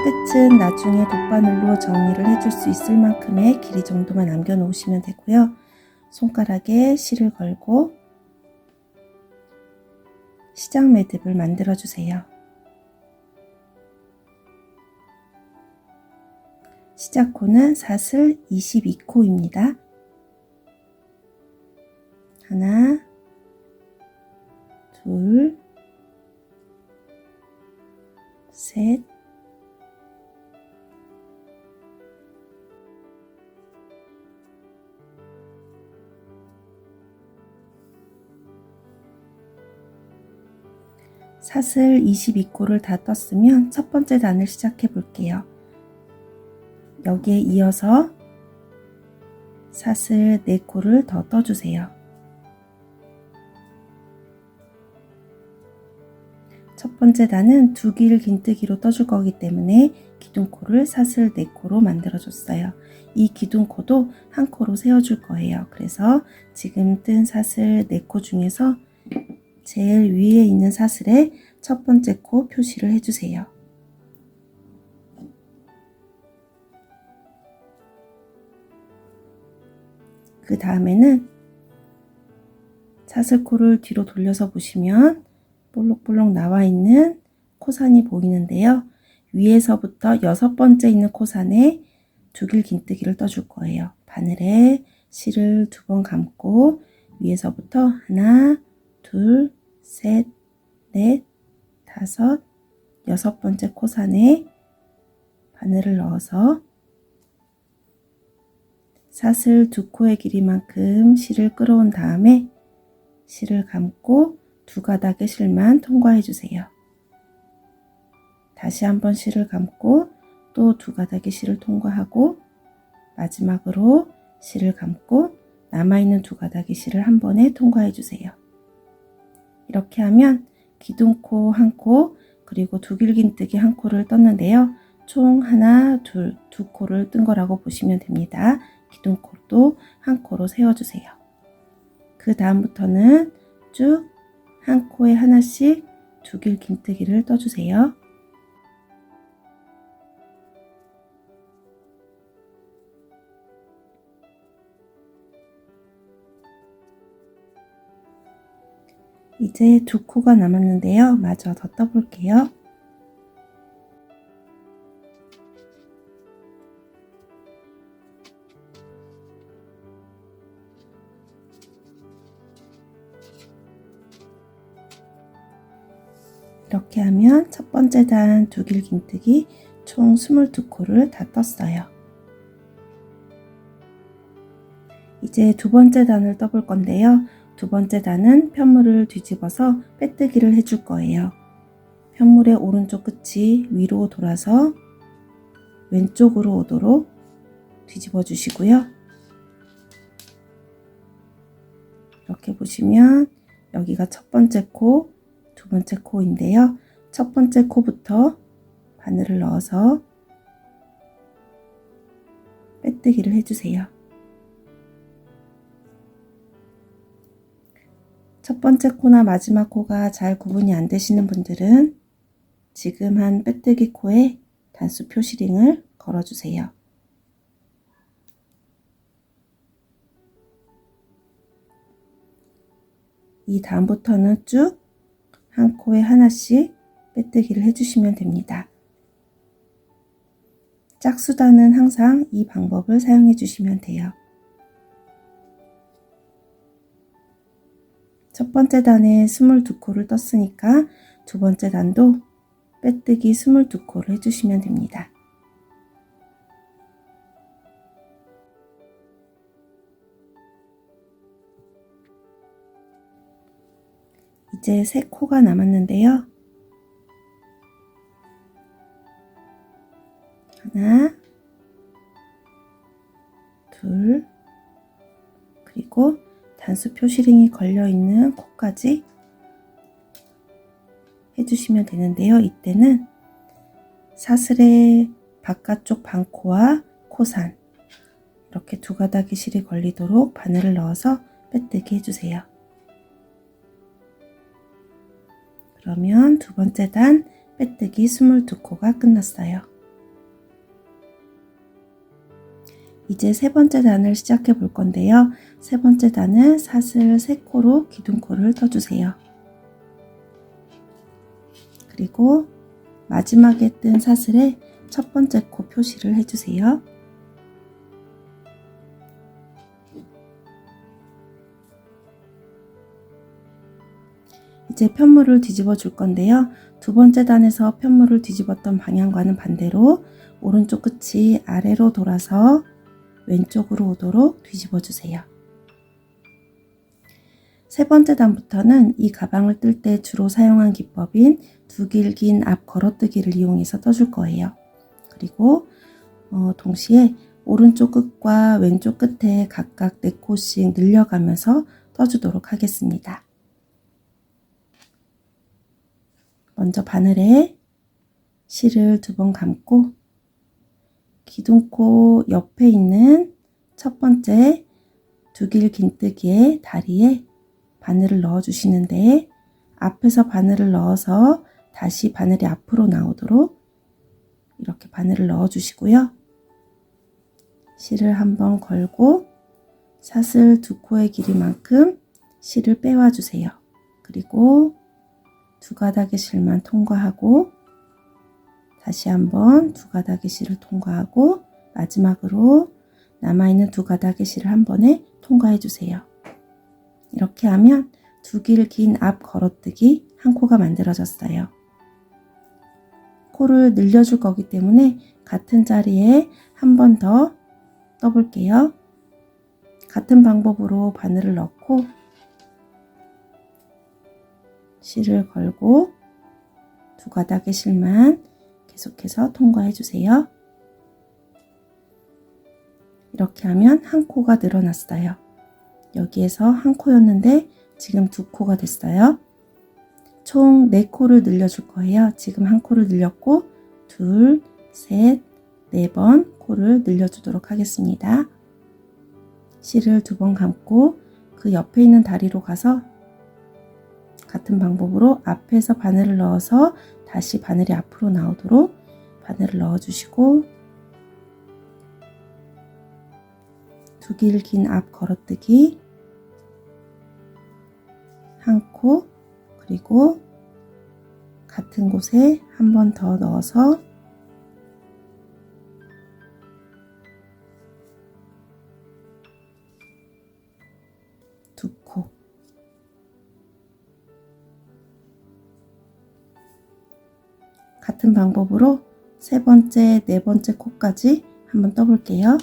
끝은 나중에 돗바늘로 정리를 해줄 수 있을 만큼의 길이 정도만 남겨 놓으시면 되고요. 손가락에 실을 걸고 시작 매듭을 만들어 주세요. 시작코는 사슬 22코입니다. 하나, 둘, 셋, 사슬 22코를 다 떴으면 첫 번째 단을 시작해 볼게요. 여기에 이어서 사슬 4코를 더 떠주세요. 첫 번째 단은 두 길 긴뜨기로 떠줄 거기 때문에 기둥코를 사슬 4코로 만들어 줬어요. 이 기둥코도 한 코로 세워줄 거예요. 그래서 지금 뜬 사슬 4코 중에서 제일 위에 있는 사슬에 첫 번째 코 표시를 해주세요. 그 다음에는 사슬코를 뒤로 돌려서 보시면 볼록볼록 나와 있는 코산이 보이는데요. 위에서부터 6번째 있는 코산에 두 길 긴뜨기를 떠줄 거예요. 바늘에 실을 2번 감고 위에서부터 하나, 둘, 셋, 넷, 다섯, 6번째 코산에 바늘을 넣어서 사슬 2코의 길이만큼 실을 끌어온 다음에 실을 감고 2가닥의 실만 통과해 주세요. 다시 한번 실을 감고 또 2가닥의 실을 통과하고 마지막으로 실을 감고 남아있는 2가닥의 실을 한 번에 통과해 주세요. 이렇게 하면 기둥코 1코 그리고 두 길 긴뜨기 1코를 떴는데요. 총 하나, 둘, 2코를 뜬 거라고 보시면 됩니다. 기둥코도 1코로 세워주세요. 그 다음부터는 쭉 한 코에 하나씩 두 길 긴뜨기를 떠주세요. 이제 2코가 남았는데요. 마저 더 떠볼게요. 이렇게 하면 첫 번째 단 두 길 긴뜨기 총 22코를 다 떴어요. 이제 두 번째 단을 떠볼 건데요. 두 번째 단은 편물을 뒤집어서 빼뜨기를 해줄 거예요. 편물의 오른쪽 끝이 위로 돌아서 왼쪽으로 오도록 뒤집어 주시고요. 이렇게 보시면 여기가 첫 번째 코, 두 번째 코인데요. 첫 번째 코부터 바늘을 넣어서 빼뜨기를 해주세요. 첫 번째 코나 마지막 코가 잘 구분이 안 되시는 분들은 지금 한 빼뜨기 코에 단수 표시링을 걸어주세요. 이 다음부터는 쭉 한 코에 하나씩 빼뜨기를 해주시면 됩니다. 짝수단은 항상 이 방법을 사용해 주시면 돼요. 첫 번째 단에 22코를 떴으니까 두 번째 단도 빼뜨기 22코를 해주시면 됩니다. 이제 3코가 남았는데요. 하나, 둘, 그리고 단수 표시링이 걸려있는 코까지 해주시면 되는데요. 이때는 사슬의 바깥쪽 반코와 코산 이렇게 2가닥의 실이 걸리도록 바늘을 넣어서 빼뜨기 해주세요. 그러면 두 번째 단 빼뜨기 22코가 끝났어요. 이제 세 번째 단을 시작해 볼 건데요. 세 번째 단은 사슬 3코로 기둥코를 떠주세요. 그리고 마지막에 뜬 사슬에 첫 번째 코 표시를 해주세요. 이제 편물을 뒤집어 줄 건데요. 두 번째 단에서 편물을 뒤집었던 방향과는 반대로 오른쪽 끝이 아래로 돌아서 왼쪽으로 오도록 뒤집어 주세요. 세 번째 단부터는 이 가방을 뜰 때 주로 사용한 기법인 두 길긴 앞 걸어뜨기를 이용해서 떠줄 거예요. 그리고 동시에 오른쪽 끝과 왼쪽 끝에 각각 4코씩 늘려가면서 떠주도록 하겠습니다. 먼저 바늘에 실을 2번 감고 기둥코 옆에 있는 첫 번째 두 길 긴뜨기의 다리에 바늘을 넣어 주시는데 앞에서 바늘을 넣어서 다시 바늘이 앞으로 나오도록 이렇게 바늘을 넣어 주시고요. 실을 한번 걸고 사슬 2코의 길이만큼 실을 빼와 주세요. 그리고 2가닥의 실만 통과하고 다시 한번 2가닥의 실을 통과하고 마지막으로 남아있는 2가닥의 실을 한 번에 통과해 주세요. 이렇게 하면 두 길 긴 앞 걸어뜨기 한 코가 만들어졌어요. 코를 늘려줄 거기 때문에 같은 자리에 한 번 더 떠볼게요. 같은 방법으로 바늘을 넣고 실을 걸고 2가닥의 실만 계속해서 통과해 주세요. 이렇게 하면 한 코가 늘어났어요. 여기에서 한 코였는데 지금 2코가 됐어요. 총 4코를 늘려줄 거예요. 지금 한 코를 늘렸고 2, 3, 4번 코를 늘려주도록 하겠습니다. 실을 2번 감고 그 옆에 있는 다리로 가서 같은 방법으로 앞에서 바늘을 넣어서 다시 바늘이 앞으로 나오도록 바늘을 넣어 주시고 두 길 긴 앞 걸어뜨기 한 코 그리고 같은 곳에 한 번 더 넣어서 두 코 같은 방법으로 세 번째, 네 번째 코까지 한번 떠볼게요.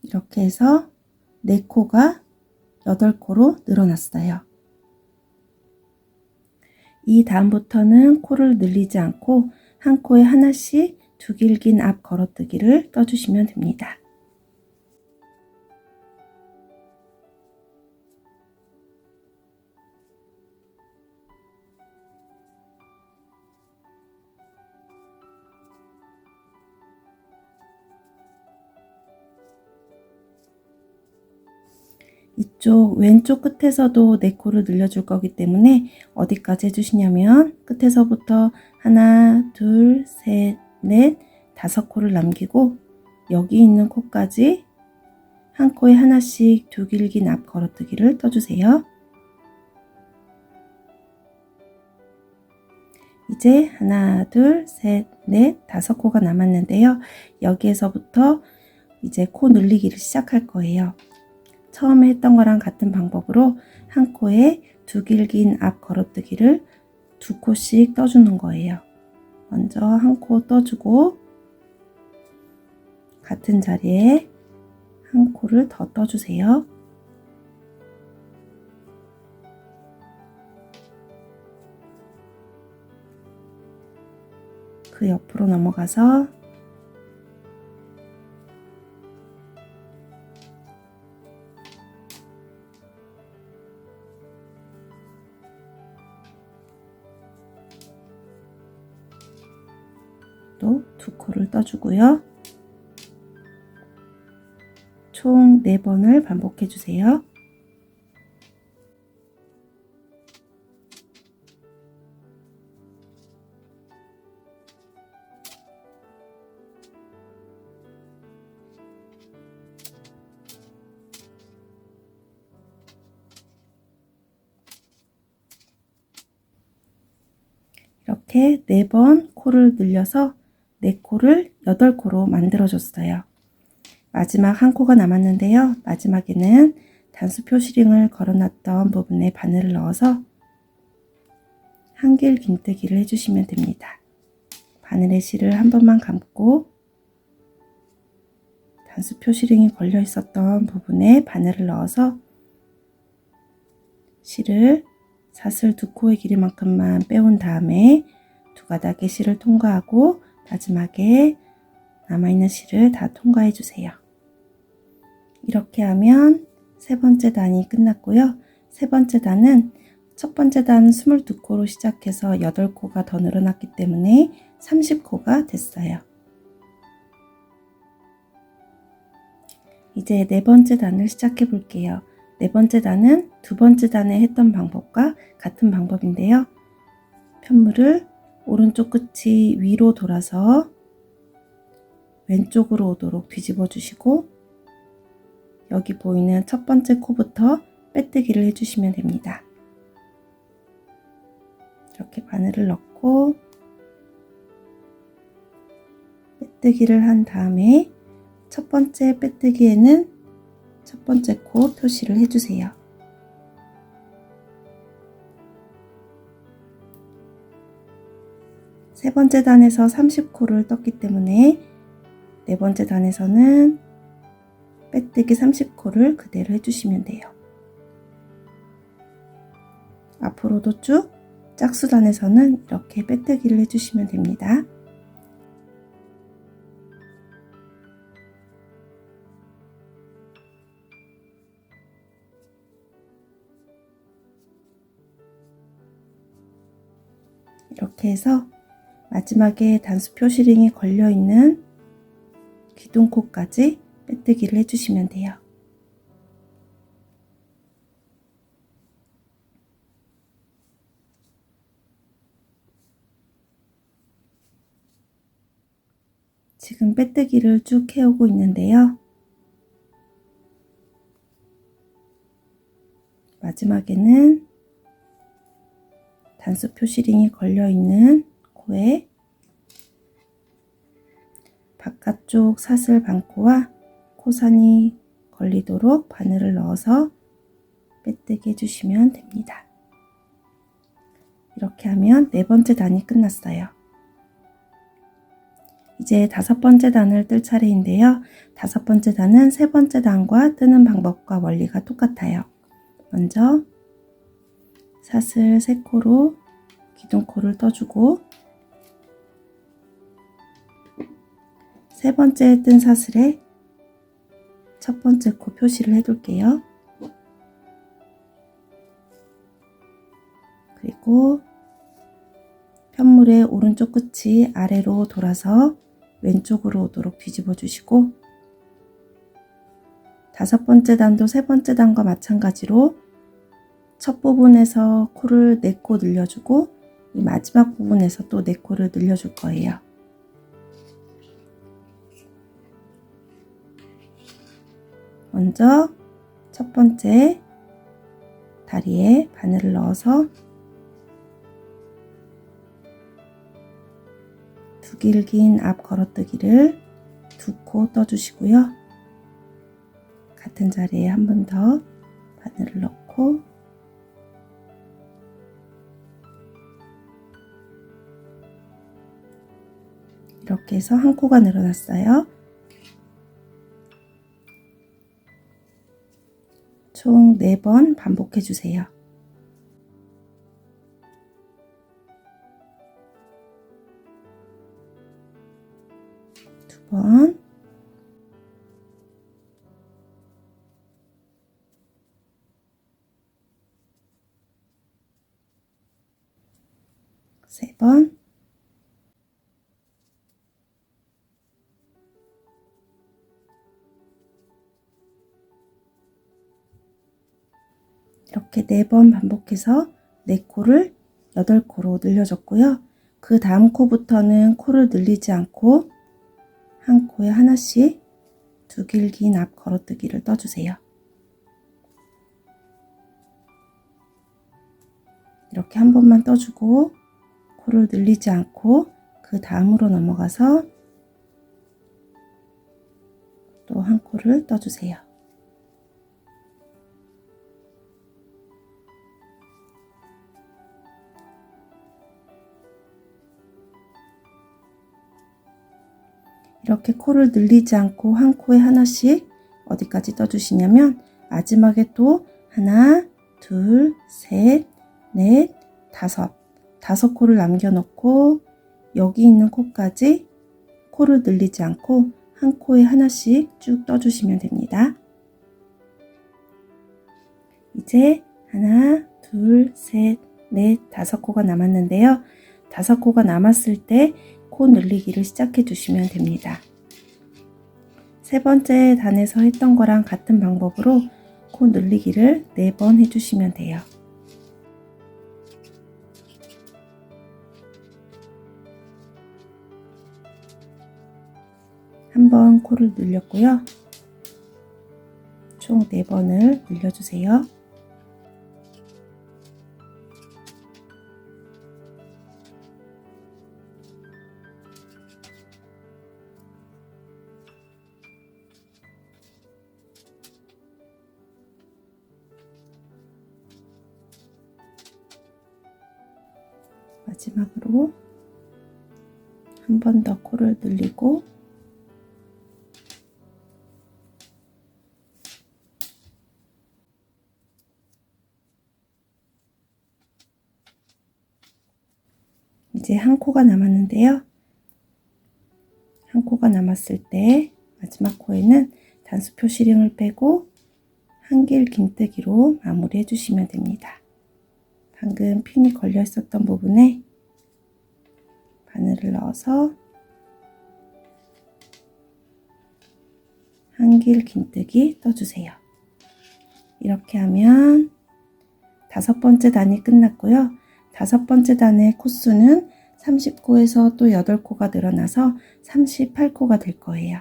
이렇게 해서 4코가 8코로 늘어났어요. 이 다음부터는 코를 늘리지 않고 한 코에 하나씩 두 길 긴 앞 걸어뜨기를 떠주시면 됩니다. 이쪽 왼쪽 끝에서도 4코를 늘려줄 거기 때문에 어디까지 해주시냐면 끝에서부터 하나, 둘, 셋, 넷, 5코를 남기고 여기 있는 코까지 한 코에 하나씩 두 길 긴 앞 걸어뜨기를 떠주세요. 이제 하나, 둘, 셋, 넷, 5코가 남았는데요. 여기에서부터 이제 코 늘리기를 시작할 거예요. 처음에 했던 거랑 같은 방법으로 한 코에 두 길 긴 앞 걸어뜨기를 2코씩 떠주는 거예요. 먼저 한 코 떠주고 같은 자리에 한 코를 더 떠주세요. 그 옆으로 넘어가서 또 2코를 떠주고요. 총 4번을 반복해 주세요. 이렇게 4번 코를 늘려서 4코를 8코로 만들어 줬어요. 마지막 한 코가 남았는데요. 마지막에는 단수 표시링을 걸어놨던 부분에 바늘을 넣어서 한길 긴뜨기를 해주시면 됩니다. 바늘에 실을 한 번만 감고 단수 표시링이 걸려 있었던 부분에 바늘을 넣어서 실을 사슬 2코의 길이만큼만 빼온 다음에 2가닥의 실을 통과하고 마지막에 남아있는 실을 다 통과해 주세요. 이렇게 하면 세 번째 단이 끝났고요. 세 번째 단은 첫 번째 단 22코로 시작해서 8코가 더 늘어났기 때문에 30코가 됐어요. 이제 네 번째 단을 시작해 볼게요. 네 번째 단은 두 번째 단에 했던 방법과 같은 방법인데요. 편물을 오른쪽 끝이 위로 돌아서 왼쪽으로 오도록 뒤집어 주시고 여기 보이는 첫 번째 코부터 빼뜨기를 해주시면 됩니다. 이렇게 바늘을 넣고 빼뜨기를 한 다음에 첫 번째 빼뜨기에는 첫 번째 코 표시를 해주세요. 세 번째 단에서 30코를 떴기 때문에 네 번째 단에서는 빼뜨기 30코를 그대로 해주시면 돼요. 앞으로도 쭉 짝수단에서는 이렇게 빼뜨기를 해주시면 됩니다. 이렇게 해서 마지막에 단수 표시링이 걸려 있는 기둥코까지 빼뜨기를 해주시면 돼요. 지금 빼뜨기를 쭉 해오고 있는데요. 마지막에는 단수 표시링이 걸려 있는 코에 바깥쪽 사슬 반코와 코산이 걸리도록 바늘을 넣어서 빼뜨기 해주시면 됩니다. 이렇게 하면 네 번째 단이 끝났어요. 이제 다섯 번째 단을 뜰 차례인데요. 다섯 번째 단은 세 번째 단과 뜨는 방법과 원리가 똑같아요. 먼저 사슬 3코로 기둥코를 떠주고 세 번째 뜬 사슬에 첫 번째 코 표시를 해둘게요. 그리고 편물의 오른쪽 끝이 아래로 돌아서 왼쪽으로 오도록 뒤집어 주시고 다섯 번째 단도 세 번째 단과 마찬가지로 첫 부분에서 코를 4코 늘려주고 이 마지막 부분에서 또 4코를 늘려줄 거예요. 먼저 첫 번째 다리에 바늘을 넣어서 두 길긴 앞 걸어뜨기를 2코 떠주시고요. 같은 자리에 한 번 더 바늘을 넣고 이렇게 해서 한 코가 늘어났어요. 총 4번 반복해 주세요. 2번, 3번, 이렇게 4번 반복해서 4코를 8코로 늘려줬고요. 그 다음 코부터는 코를 늘리지 않고 한 코에 하나씩 두 길긴 앞 걸어뜨기를 떠주세요. 이렇게 한 번만 떠주고 코를 늘리지 않고 그 다음으로 넘어가서 또 한 코를 떠주세요. 이렇게 코를 늘리지 않고 한 코에 하나씩 어디까지 떠주시냐면 마지막에 또 하나, 둘, 셋, 넷, 다섯 코를 남겨놓고 여기 있는 코까지 코를 늘리지 않고 한 코에 하나씩 쭉 떠주시면 됩니다. 이제 하나, 둘, 셋, 넷, 5코가 남았는데요. 5코가 남았을 때 코 늘리기를 시작해 주시면 됩니다. 세 번째 단에서 했던 거랑 같은 방법으로 코 늘리기를 4번 해주시면 돼요. 한 번 코를 늘렸고요. 총 4번을 늘려주세요. 마지막으로 한 번 더 코를 늘리고 이제 한 코가 남았는데요. 한 코가 남았을 때 마지막 코에는 단수 표시링을 빼고 한길 긴뜨기로 마무리 해주시면 됩니다. 방금 핀이 걸려 있었던 부분에 바늘을 넣어서 한길 긴뜨기 떠주세요. 이렇게 하면 5번째 단이 끝났고요. 5번째 단의 코수는 30코에서 또 8코가 늘어나서 38코가 될 거예요.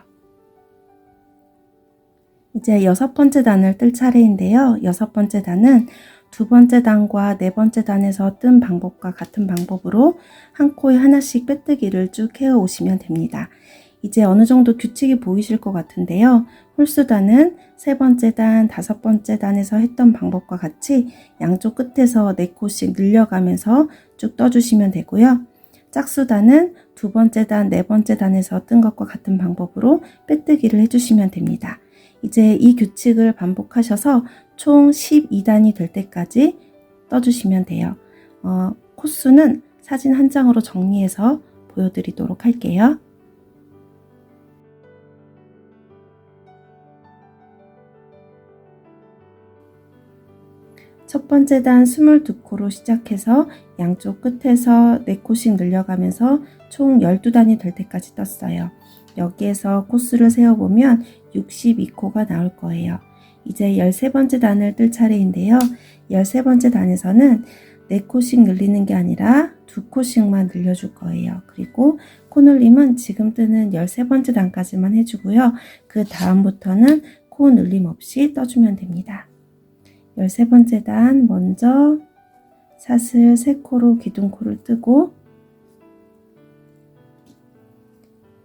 이제 6번째 단을 뜰 차례인데요. 6번째 단은 2번째 단과 4번째 단에서 뜬 방법과 같은 방법으로 한 코에 하나씩 빼뜨기를 쭉 해어 오시면 됩니다. 이제 어느 정도 규칙이 보이실 것 같은데요. 홀수단은 3번째 단, 5번째 단에서 했던 방법과 같이 양쪽 끝에서 4코씩 늘려가면서 쭉 떠주시면 되고요. 짝수단은 2번째 단, 4번째 단에서 뜬 것과 같은 방법으로 빼뜨기를 해주시면 됩니다. 이제 이 규칙을 반복하셔서 총 12단이 될 때까지 떠주시면 돼요. 코수는 사진 한 장으로 정리해서 보여드리도록 할게요. 첫 번째 단 22코로 시작해서 양쪽 끝에서 4코씩 늘려가면서 총 12단이 될 때까지 떴어요. 여기에서 코수를 세어보면 62코가 나올 거예요. 이제 13번째 단을 뜰 차례인데요. 13번째 단에서는 4코씩 늘리는 게 아니라 2코씩만 늘려줄 거예요. 그리고 코 늘림은 지금 뜨는 13번째 단까지만 해주고요. 그 다음부터는 코 늘림 없이 떠주면 됩니다. 13번째 단 먼저 사슬 3코로 기둥코를 뜨고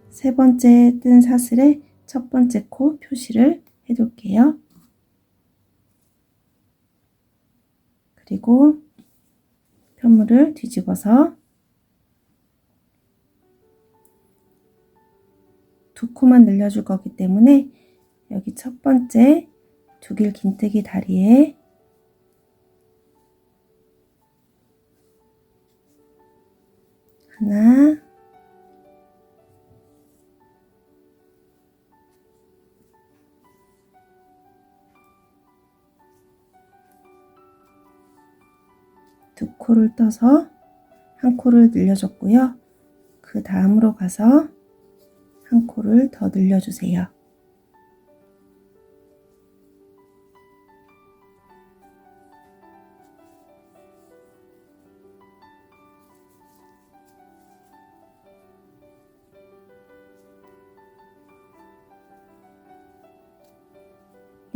세 번째 뜬 사슬에 첫 번째 코 표시를 해둘게요. 그리고 편물을 뒤집어서 2코만 늘려줄 거기 때문에 여기 첫 번째 두길 긴뜨기 다리에 하나, 두 코를 떠서 한 코를 늘려줬고요. 그 다음으로 가서 한 코를 더 늘려주세요.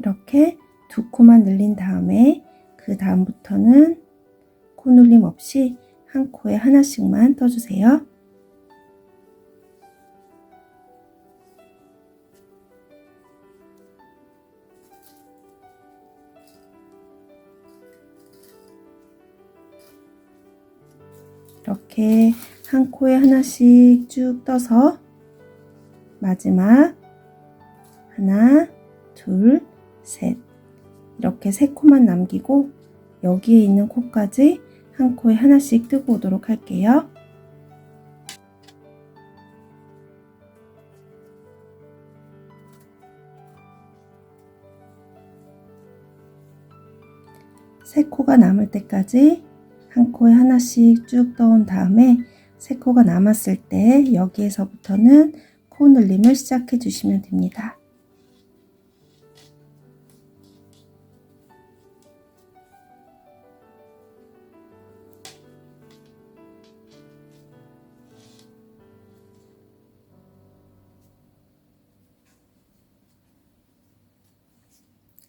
이렇게 두 코만 늘린 다음에 그 다음부터는 코눌림 없이 한 코에 하나씩만 떠주세요. 이렇게 한 코에 하나씩 쭉 떠서 마지막 하나, 둘, 셋 이렇게 세 코만 남기고 여기에 있는 코까지 한 코에 하나씩 뜨고 오도록 할게요. 세 코가 남을 때까지 한 코에 하나씩 쭉 떠온 다음에 세 코가 남았을 때 여기에서부터는 코 늘림을 시작해 주시면 됩니다.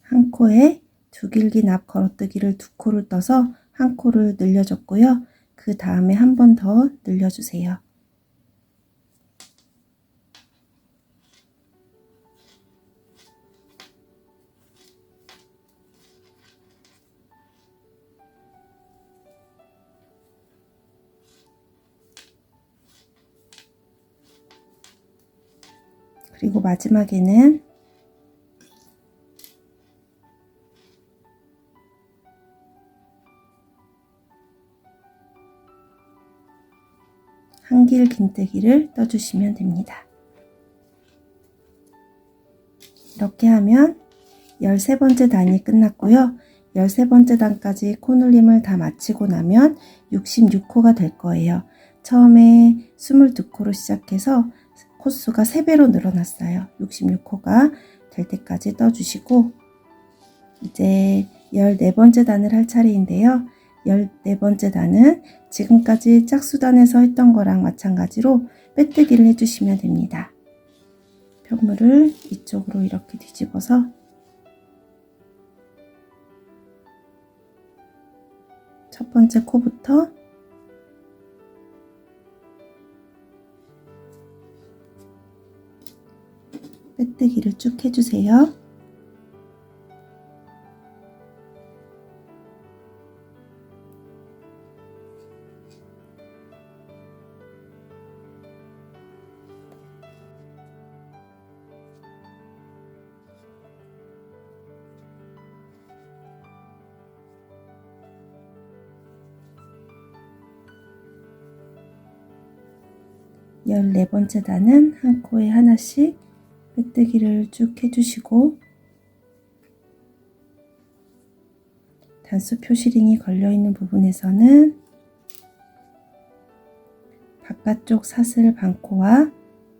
한 코에 두 길기 납 걸어뜨기를 두 코를 떠서 한 코를 늘려줬고요. 그 다음에 한 번 더 늘려주세요. 그리고 마지막에는 한길 긴뜨기를 떠주시면 됩니다. 이렇게 하면 13번째 단이 끝났고요. 13번째 단까지 코눌림을 다 마치고 나면 66코가 될 거예요. 처음에 22코로 시작해서 코수가 3배로 늘어났어요. 66코가 될 때까지 떠주시고 이제 14번째 단을 할 차례인데요. 14번째 단은 지금까지 짝수단에서 했던 거랑 마찬가지로 빼뜨기를 해주시면 됩니다. 편물을 이쪽으로 이렇게 뒤집어서 첫 번째 코부터 빼뜨기를 쭉 해주세요. 열네 번째 단은 한 코에 하나씩 빼뜨기를 쭉 해주시고 단수 표시링이 걸려있는 부분에서는 바깥쪽 사슬 반코와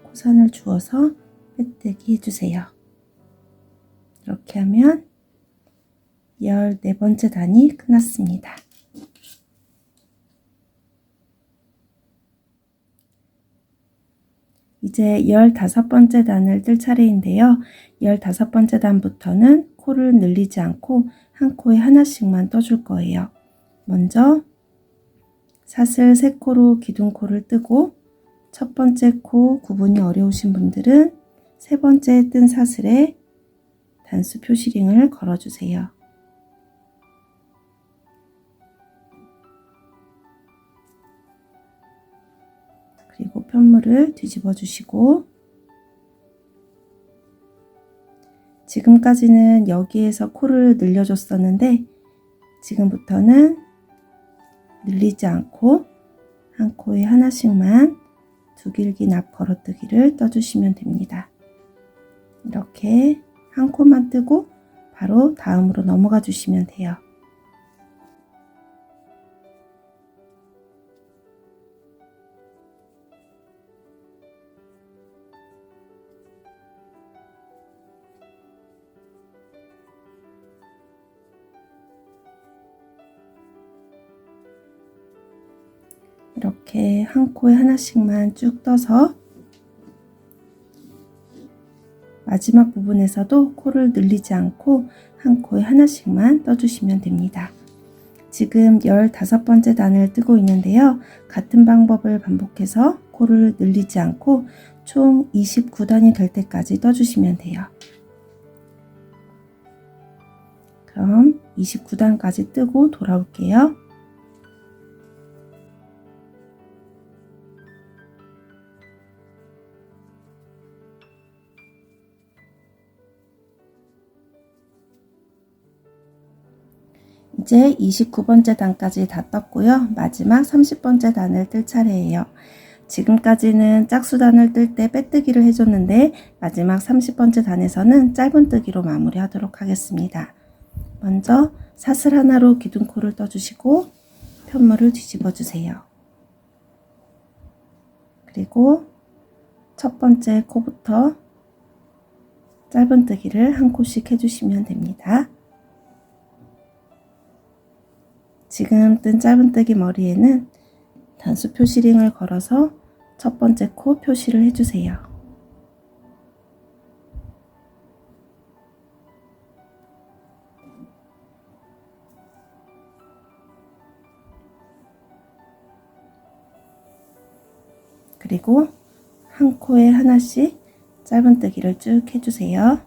코선을 주어서 빼뜨기 해주세요. 이렇게 하면 14번째 단이 끝났습니다. 이제 15번째 단을 뜰 차례인데요. 15번째 단부터는 코를 늘리지 않고 한 코에 하나씩만 떠줄 거예요. 먼저 사슬 3코로 기둥코를 뜨고 첫 번째 코 구분이 어려우신 분들은 세 번째 뜬 사슬에 단수 표시링을 걸어주세요. 그리고 편물을 뒤집어 주시고 지금까지는 여기에서 코를 늘려줬었는데 지금부터는 늘리지 않고 한 코에 하나씩만 두 길기 납 걸어뜨기를 떠주시면 됩니다. 이렇게 한 코만 뜨고 바로 다음으로 넘어가 주시면 돼요. 이렇게 한 코에 하나씩만 쭉 떠서 마지막 부분에서도 코를 늘리지 않고 한 코에 하나씩만 떠주시면 됩니다. 지금 15번째 단을 뜨고 있는데요. 같은 방법을 반복해서 코를 늘리지 않고 총 29단이 될 때까지 떠주시면 돼요. 그럼 29단까지 뜨고 돌아올게요. 이제 29번째 단까지 다 떴고요. 마지막 30번째 단을 뜰 차례예요. 지금까지는 짝수단을 뜰 때 빼뜨기를 해줬는데 마지막 30번째 단에서는 짧은뜨기로 마무리하도록 하겠습니다. 먼저 사슬 하나로 기둥코를 떠주시고 편물을 뒤집어 주세요. 그리고 첫 번째 코부터 짧은뜨기를 한 코씩 해주시면 됩니다. 지금 뜬 짧은뜨기 머리에는 단수 표시링을 걸어서 첫 번째 코 표시를 해주세요. 그리고 한 코에 하나씩 짧은뜨기를 쭉 해주세요.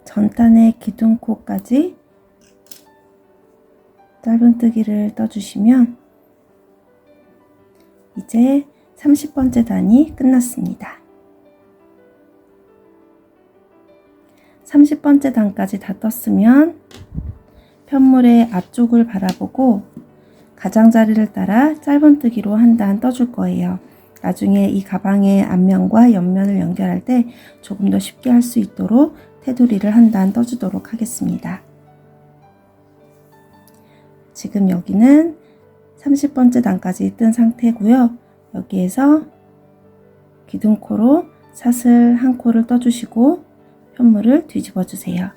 전단의 기둥코까지 짧은뜨기를 떠주시면 이제 30번째 단이 끝났습니다. 30번째 단까지 다 떴으면 편물의 앞쪽을 바라보고 가장자리를 따라 짧은뜨기로 한 단 떠줄 거예요. 나중에 이 가방의 앞면과 옆면을 연결할 때 조금 더 쉽게 할 수 있도록 테두리를 한 단 떠주도록 하겠습니다. 지금 여기는 30번째 단까지 뜬 상태고요. 여기에서 기둥코로 사슬 한 코를 떠주시고 편물을 뒤집어 주세요.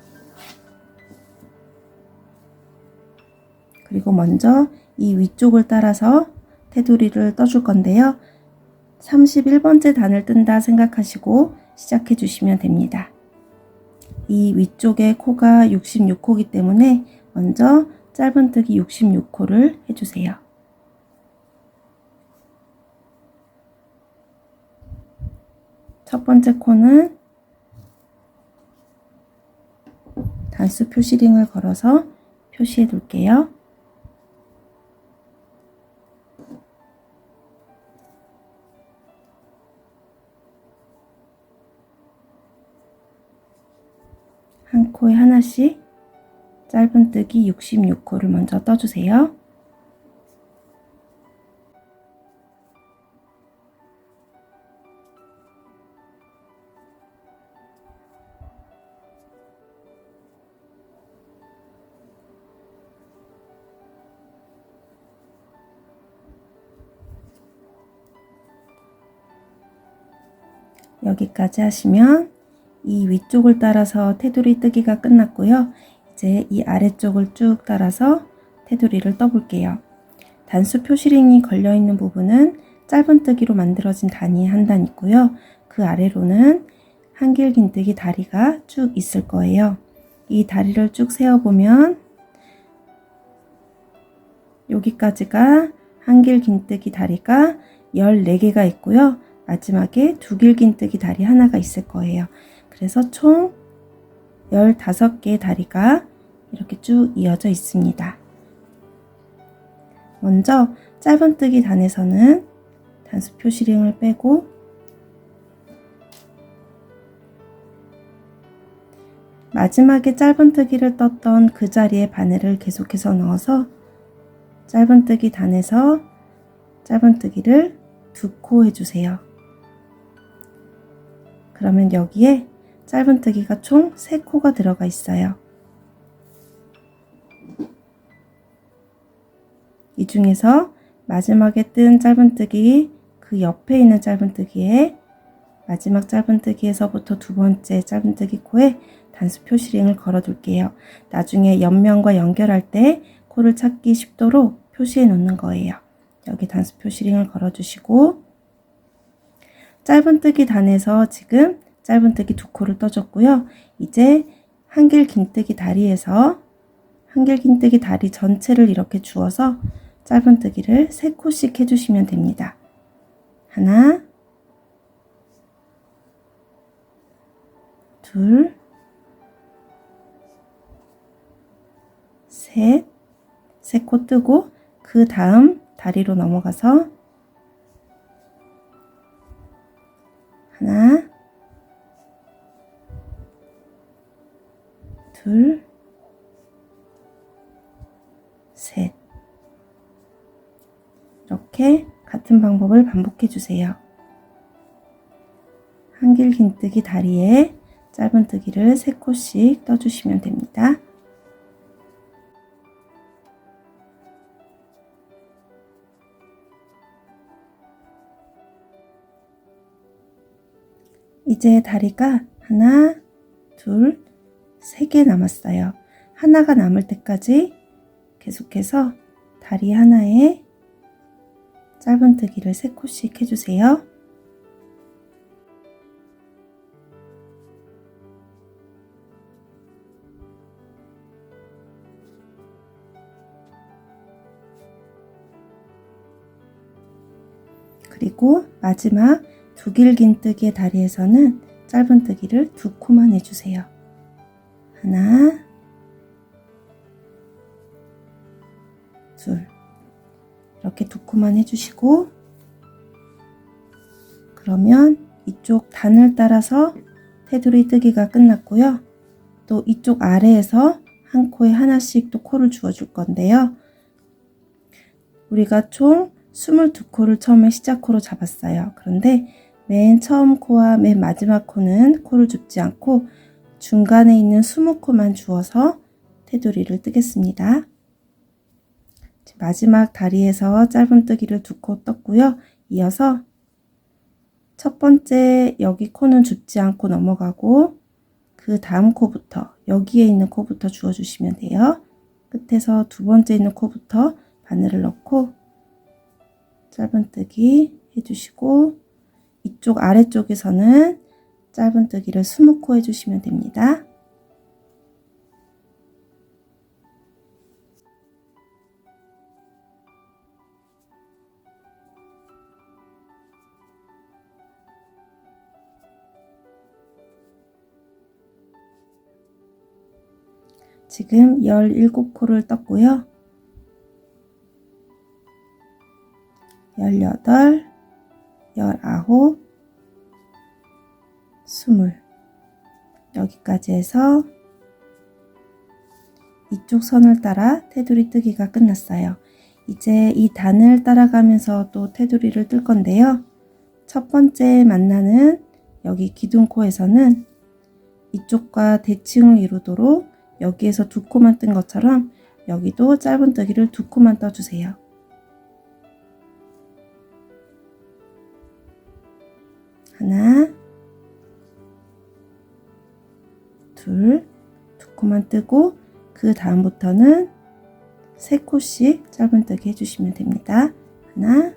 그리고 먼저 이 위쪽을 따라서 테두리를 떠줄 건데요. 31번째 단을 뜬다 생각하시고 시작해 주시면 됩니다. 이 위쪽에 코가 66코이기 때문에 먼저 짧은뜨기 66코를 해주세요. 첫 번째 코는 단수 표시링을 걸어서 표시해 둘게요. 한 코에 하나씩 짧은뜨기 66코를 먼저 떠주세요. 여기까지 하시면 이 위쪽을 따라서 테두리 뜨기가 끝났고요. 이제 이 아래쪽을 쭉 따라서 테두리를 떠볼게요. 단수 표시링이 걸려있는 부분은 짧은뜨기로 만들어진 단이 한 단 있고요. 그 아래로는 한길긴뜨기 다리가 쭉 있을 거예요. 이 다리를 쭉 세어보면 여기까지가 한길긴뜨기 다리가 14개가 있고요. 마지막에 두길긴뜨기 다리 하나가 있을 거예요. 그래서 총 15개의 다리가 이렇게 쭉 이어져 있습니다. 먼저 짧은뜨기 단에서는 단수 표시링을 빼고 마지막에 짧은뜨기를 떴던 그 자리에 바늘을 계속해서 넣어서 짧은뜨기 단에서 짧은뜨기를 2코 해주세요. 그러면 여기에 짧은뜨기가 총 3코가 들어가 있어요. 이 중에서 마지막에 뜬 짧은뜨기 그 옆에 있는 짧은뜨기에 마지막 짧은뜨기에서부터 두 번째 짧은뜨기 코에 단수 표시링을 걸어 둘게요. 나중에 옆면과 연결할 때 코를 찾기 쉽도록 표시해 놓는 거예요. 여기 단수 표시링을 걸어 주시고 짧은뜨기 단에서 지금 짧은뜨기 두 코를 떠줬고요. 이제 한길 긴뜨기 다리에서 한길 긴뜨기 다리 전체를 이렇게 주어서 짧은뜨기를 3코씩 해주시면 됩니다. 하나, 둘, 셋, 3코 뜨고 그 다음 다리로 넘어가서 하나, 둘, 셋. 이렇게 같은 방법을 반복해 주세요. 한길 긴뜨기 다리에 짧은뜨기를 3코씩 떠주시면 됩니다. 이제 다리가 하나, 둘, 3개 남았어요. 하나가 남을 때까지 계속해서 다리 하나에 짧은뜨기를 3코씩 해주세요. 그리고 마지막 두길 긴뜨기의 다리에서는 짧은뜨기를 2코만 해주세요. 하나, 둘. 이렇게 2코만 해주시고 그러면 이쪽 단을 따라서 테두리 뜨기가 끝났고요. 또 이쪽 아래에서 한 코에 하나씩 또 코를 주어 줄 건데요. 우리가 총 22코를 처음에 시작코로 잡았어요. 그런데 맨 처음 코와 맨 마지막 코는 코를 줍지 않고 중간에 있는 20코만 주어서 테두리를 뜨겠습니다. 마지막 다리에서 짧은뜨기를 2코 떴고요. 이어서 첫 번째 여기 코는 줍지 않고 넘어가고 그 다음 코부터 여기에 있는 코부터 주어 주시면 돼요. 끝에서 두 번째 있는 코부터 바늘을 넣고 짧은뜨기 해주시고 이쪽 아래쪽에서는 짧은뜨기를 20코 해주시면 됩니다. 지금 17코를 떴고요. 18, 19, 20 여기까지 해서 이쪽 선을 따라 테두리 뜨기가 끝났어요. 이제 이 단을 따라가면서 또 테두리를 뜰 건데요. 첫 번째 만나는 여기 기둥코에서는 이쪽과 대칭을 이루도록 여기에서 2코만 뜬 것처럼 여기도 짧은뜨기를 2코만 떠주세요. 하나, 둘, 2코만 뜨고 그 다음부터는 3코씩 짧은뜨기 해주시면 됩니다. 하나,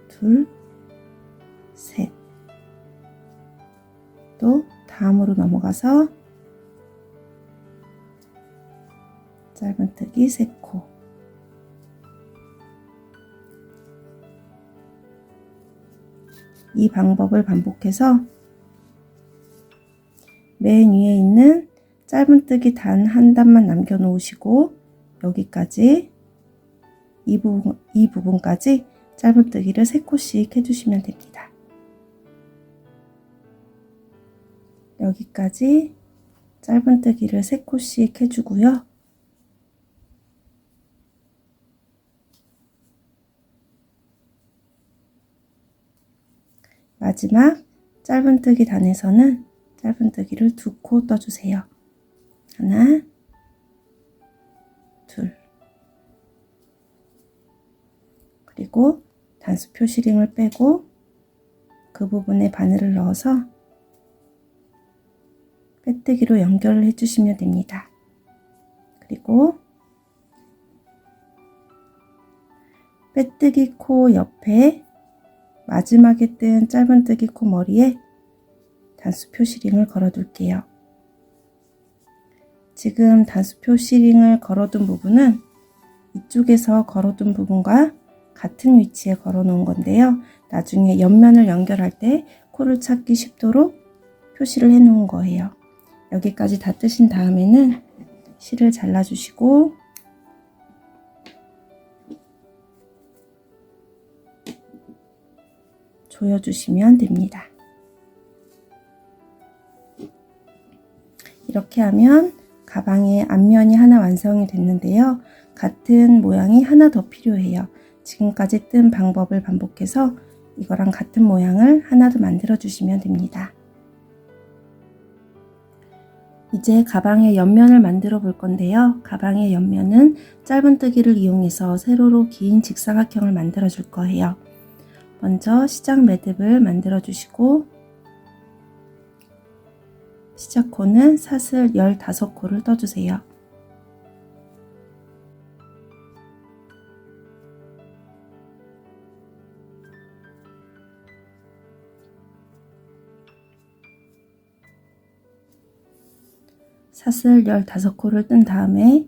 둘, 셋. 또 다음으로 넘어가서 짧은뜨기 3코. 이 방법을 반복해서 맨 위에 있는 짧은뜨기 단 한 단만 남겨 놓으시고 여기까지 이 부분까지 짧은뜨기를 3코씩 해주시면 됩니다. 여기까지 짧은뜨기를 3코씩 해주고요. 마지막 짧은뜨기 단에서는 짧은뜨기를 2코 떠주세요. 하나, 둘. 그리고 단수 표시링을 빼고 그 부분에 바늘을 넣어서 빼뜨기로 연결을 해주시면 됩니다. 그리고 빼뜨기 코 옆에 마지막에 뜬 짧은뜨기 코 머리에 단수 표시링을 걸어 둘게요. 지금 단수 표시링을 걸어둔 부분은 이쪽에서 걸어둔 부분과 같은 위치에 걸어 놓은 건데요. 나중에 옆면을 연결할 때 코를 찾기 쉽도록 표시를 해 놓은 거예요. 여기까지 다 뜨신 다음에는 실을 잘라 주시고 조여 주시면 됩니다. 이렇게 하면 가방의 앞면이 하나 완성이 됐는데요. 같은 모양이 하나 더 필요해요. 지금까지 뜬 방법을 반복해서 이거랑 같은 모양을 하나 더 만들어 주시면 됩니다. 이제 가방의 옆면을 만들어 볼 건데요. 가방의 옆면은 짧은뜨기를 이용해서 세로로 긴 직사각형을 만들어 줄 거예요. 먼저 시작 매듭을 만들어 주시고 시작코는 사슬 15코를 떠주세요. 사슬 15코를 뜬 다음에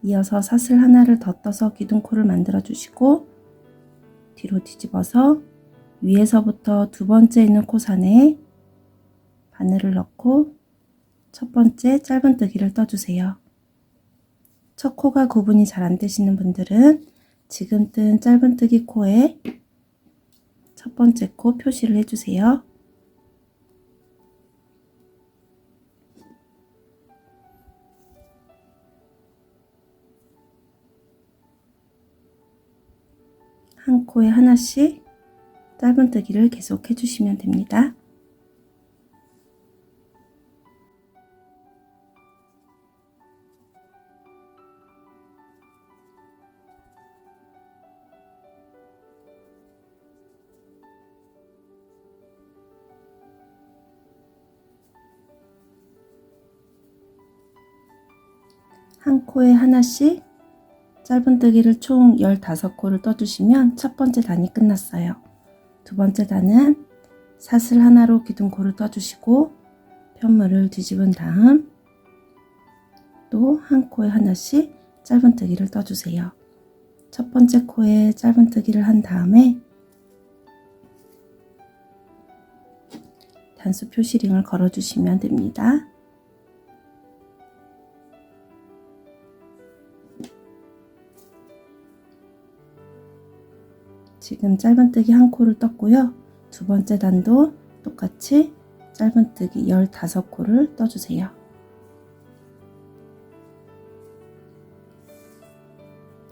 이어서 사슬 하나를 더 떠서 기둥코를 만들어 주시고 뒤로 뒤집어서 위에서부터 두 번째 있는 코산에 바늘을 넣고 첫 번째 짧은뜨기를 떠주세요. 첫 코가 구분이 잘 안 되시는 분들은 지금 뜬 짧은뜨기 코에 첫 번째 코 표시를 해주세요. 한 코에 하나씩 짧은뜨기를 계속 해주시면 됩니다. 한 코에 하나씩 짧은뜨기를 총 15코를 떠주시면 첫 번째 단이 끝났어요. 두 번째 단은 사슬 하나로 기둥코를 떠주시고 편물을 뒤집은 다음 또 한 코에 하나씩 짧은뜨기를 떠주세요. 첫 번째 코에 짧은뜨기를 한 다음에 단수 표시링을 걸어주시면 됩니다. 지금 짧은뜨기 한 코를 떴고요. 두 번째 단도 똑같이 짧은뜨기 15코를 떠주세요.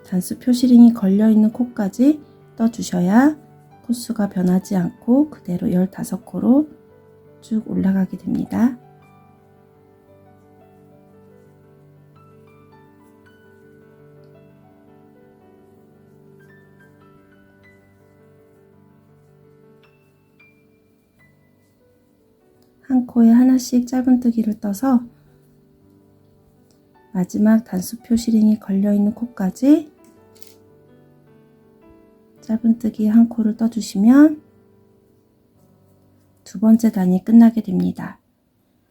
단수 표시링이 걸려있는 코까지 떠주셔야 코수가 변하지 않고 그대로 15코로 쭉 올라가게 됩니다. 한 코에 하나씩 짧은뜨기를 떠서 마지막 단수 표시링이 걸려있는 코까지 짧은뜨기 한 코를 떠주시면 두 번째 단이 끝나게 됩니다.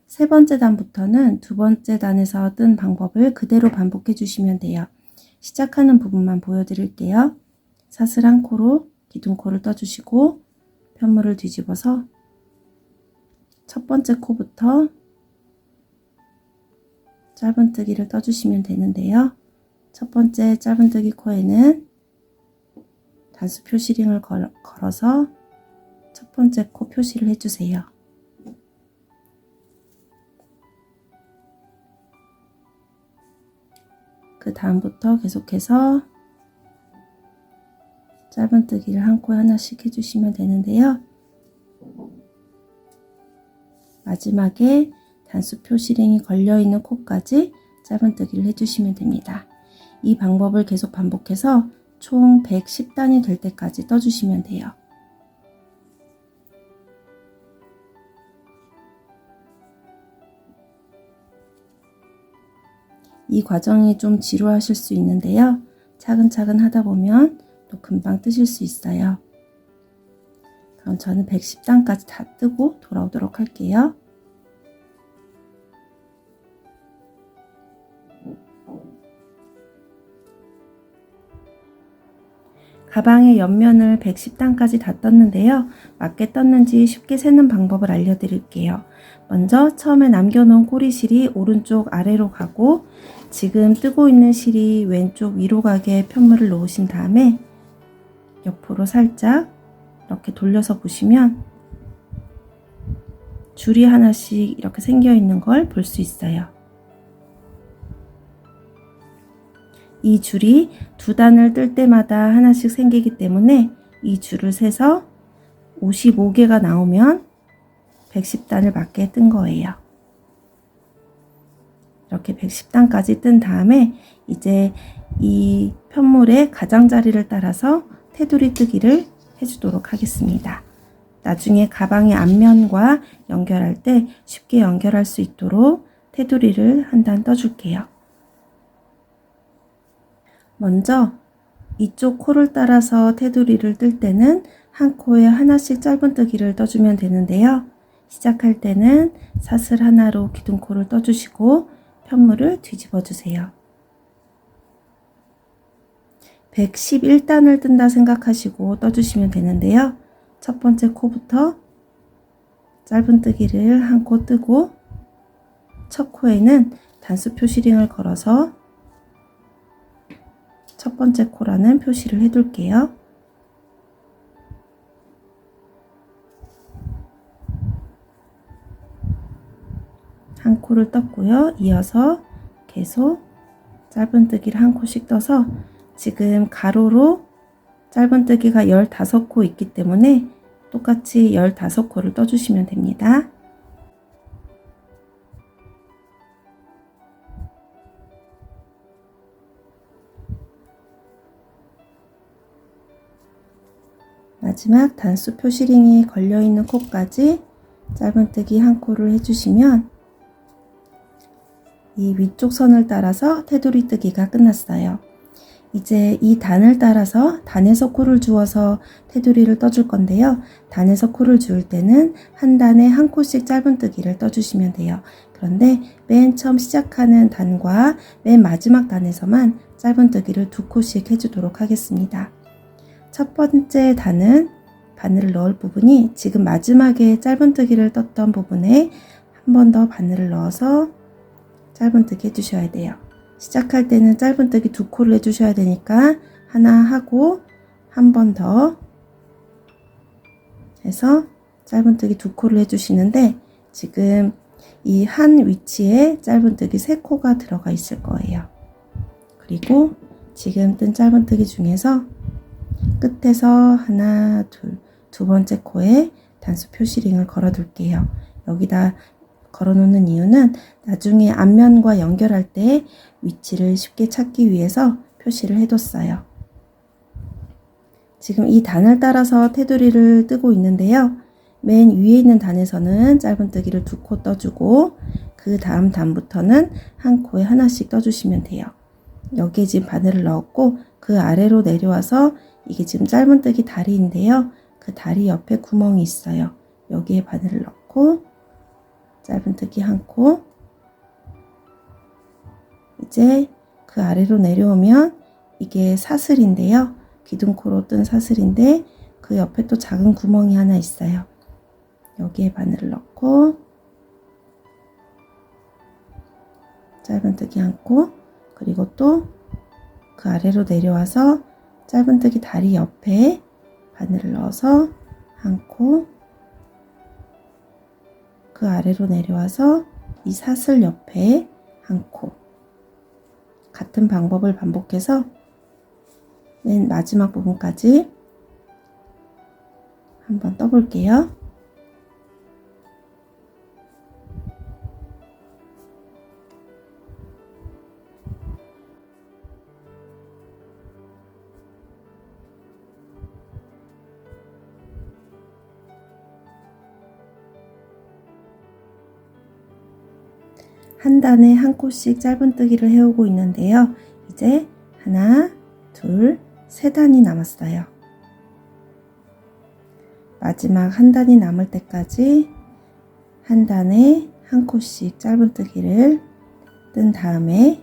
세 번째 단부터는 두 번째 단에서 뜬 방법을 그대로 반복해 주시면 돼요. 시작하는 부분만 보여드릴게요. 사슬 한 코로 기둥코를 떠주시고 편물을 뒤집어서 첫 번째 코부터 짧은뜨기를 떠주시면 되는데요. 첫 번째 짧은뜨기 코에는 단수 표시링을 걸어서 첫 번째 코 표시를 해주세요. 그 다음부터 계속해서 짧은뜨기를 한 코에 하나씩 해주시면 되는데요. 마지막에 단수 표시링이 걸려있는 코까지 짧은뜨기를 해주시면 됩니다. 이 방법을 계속 반복해서 총 110단이 될 때까지 떠주시면 돼요. 이 과정이 좀 지루하실 수 있는데요. 차근차근 하다 보면 또 금방 뜨실 수 있어요. 그럼 저는 110단까지 다 뜨고 돌아오도록 할게요. 가방의 옆면을 110단까지 다 떴는데요. 맞게 떴는지 쉽게 세는 방법을 알려드릴게요. 먼저 처음에 남겨놓은 꼬리실이 오른쪽 아래로 가고 지금 뜨고 있는 실이 왼쪽 위로 가게 편물을 놓으신 다음에 옆으로 살짝 이렇게 돌려서 보시면 줄이 하나씩 이렇게 생겨 있는 걸 볼 수 있어요. 이 줄이 두 단을 뜰 때마다 하나씩 생기기 때문에 이 줄을 세서 55개가 나오면 110단을 맞게 뜬 거예요. 이렇게 110단까지 뜬 다음에 이제 이 편물의 가장자리를 따라서 테두리 뜨기를 해주도록 하겠습니다. 나중에 가방의 앞면과 연결할 때 쉽게 연결할 수 있도록 테두리를 한 단 떠줄게요. 먼저 이쪽 코를 따라서 테두리를 뜰 때는 한 코에 하나씩 짧은뜨기를 떠주면 되는데요. 시작할 때는 사슬 하나로 기둥코를 떠주시고 편물을 뒤집어 주세요. 111단을 뜬다 생각하시고 떠주시면 되는데요. 첫 번째 코부터 짧은뜨기를 한 코 뜨고 첫 코에는 단수 표시링을 걸어서 첫 번째 코라는 표시를 해둘게요. 한 코를 떴고요. 이어서 계속 짧은뜨기를 한 코씩 떠서 지금 가로로 짧은뜨기가 15코 있기 때문에 똑같이 15코를 떠주시면 됩니다. 마지막 단수 표시링이 걸려있는 코까지 짧은뜨기 한 코를 해주시면 이 위쪽 선을 따라서 테두리 뜨기가 끝났어요. 이제 이 단을 따라서 단에서 코를 주어서 테두리를 떠줄 건데요. 단에서 코를 주울 때는 한 단에 한 코씩 짧은뜨기를 떠주시면 돼요. 그런데 맨 처음 시작하는 단과 맨 마지막 단에서만 짧은뜨기를 2코씩 해주도록 하겠습니다. 첫 번째 단은 바늘을 넣을 부분이 지금 마지막에 짧은뜨기를 떴던 부분에 한 번 더 바늘을 넣어서 짧은뜨기 해주셔야 돼요. 시작할 때는 짧은뜨기 2코를 해주셔야 되니까 하나 하고 한 번 더 해서 짧은뜨기 2코를 해주시는데 지금 이 한 위치에 짧은뜨기 3코가 들어가 있을 거예요. 그리고 지금 뜬 짧은뜨기 중에서 끝에서 하나, 두 번째 코에 단수 표시링을 걸어 둘게요. 여기다 걸어 놓는 이유는 나중에 앞면과 연결할 때 위치를 쉽게 찾기 위해서 표시를 해뒀어요. 지금 이 단을 따라서 테두리를 뜨고 있는데요. 맨 위에 있는 단에서는 짧은뜨기를 2코 떠주고 그 다음 단부터는 한 코에 하나씩 떠주시면 돼요. 여기에 지금 바늘을 넣었고 그 아래로 내려와서 이게 지금 짧은뜨기 다리인데요. 그 다리 옆에 구멍이 있어요. 여기에 바늘을 넣고 짧은뜨기 한 코, 이제 그 아래로 내려오면 이게 사슬인데요. 기둥코로 뜬 사슬인데 그 옆에 또 작은 구멍이 하나 있어요. 여기에 바늘을 넣고 짧은뜨기 한 코, 그리고 또 그 아래로 내려와서 짧은뜨기 다리 옆에 바늘을 넣어서 한 코, 그 아래로 내려와서 이 사슬 옆에 한 코. 같은 방법을 반복해서 맨 마지막 부분까지 한번 떠볼게요. 한 단에 한 코씩 짧은뜨기를 해오고 있는데요. 이제 하나, 둘, 세 단이 남았어요. 마지막 한 단이 남을 때까지 한 단에 한 코씩 짧은뜨기를 뜬 다음에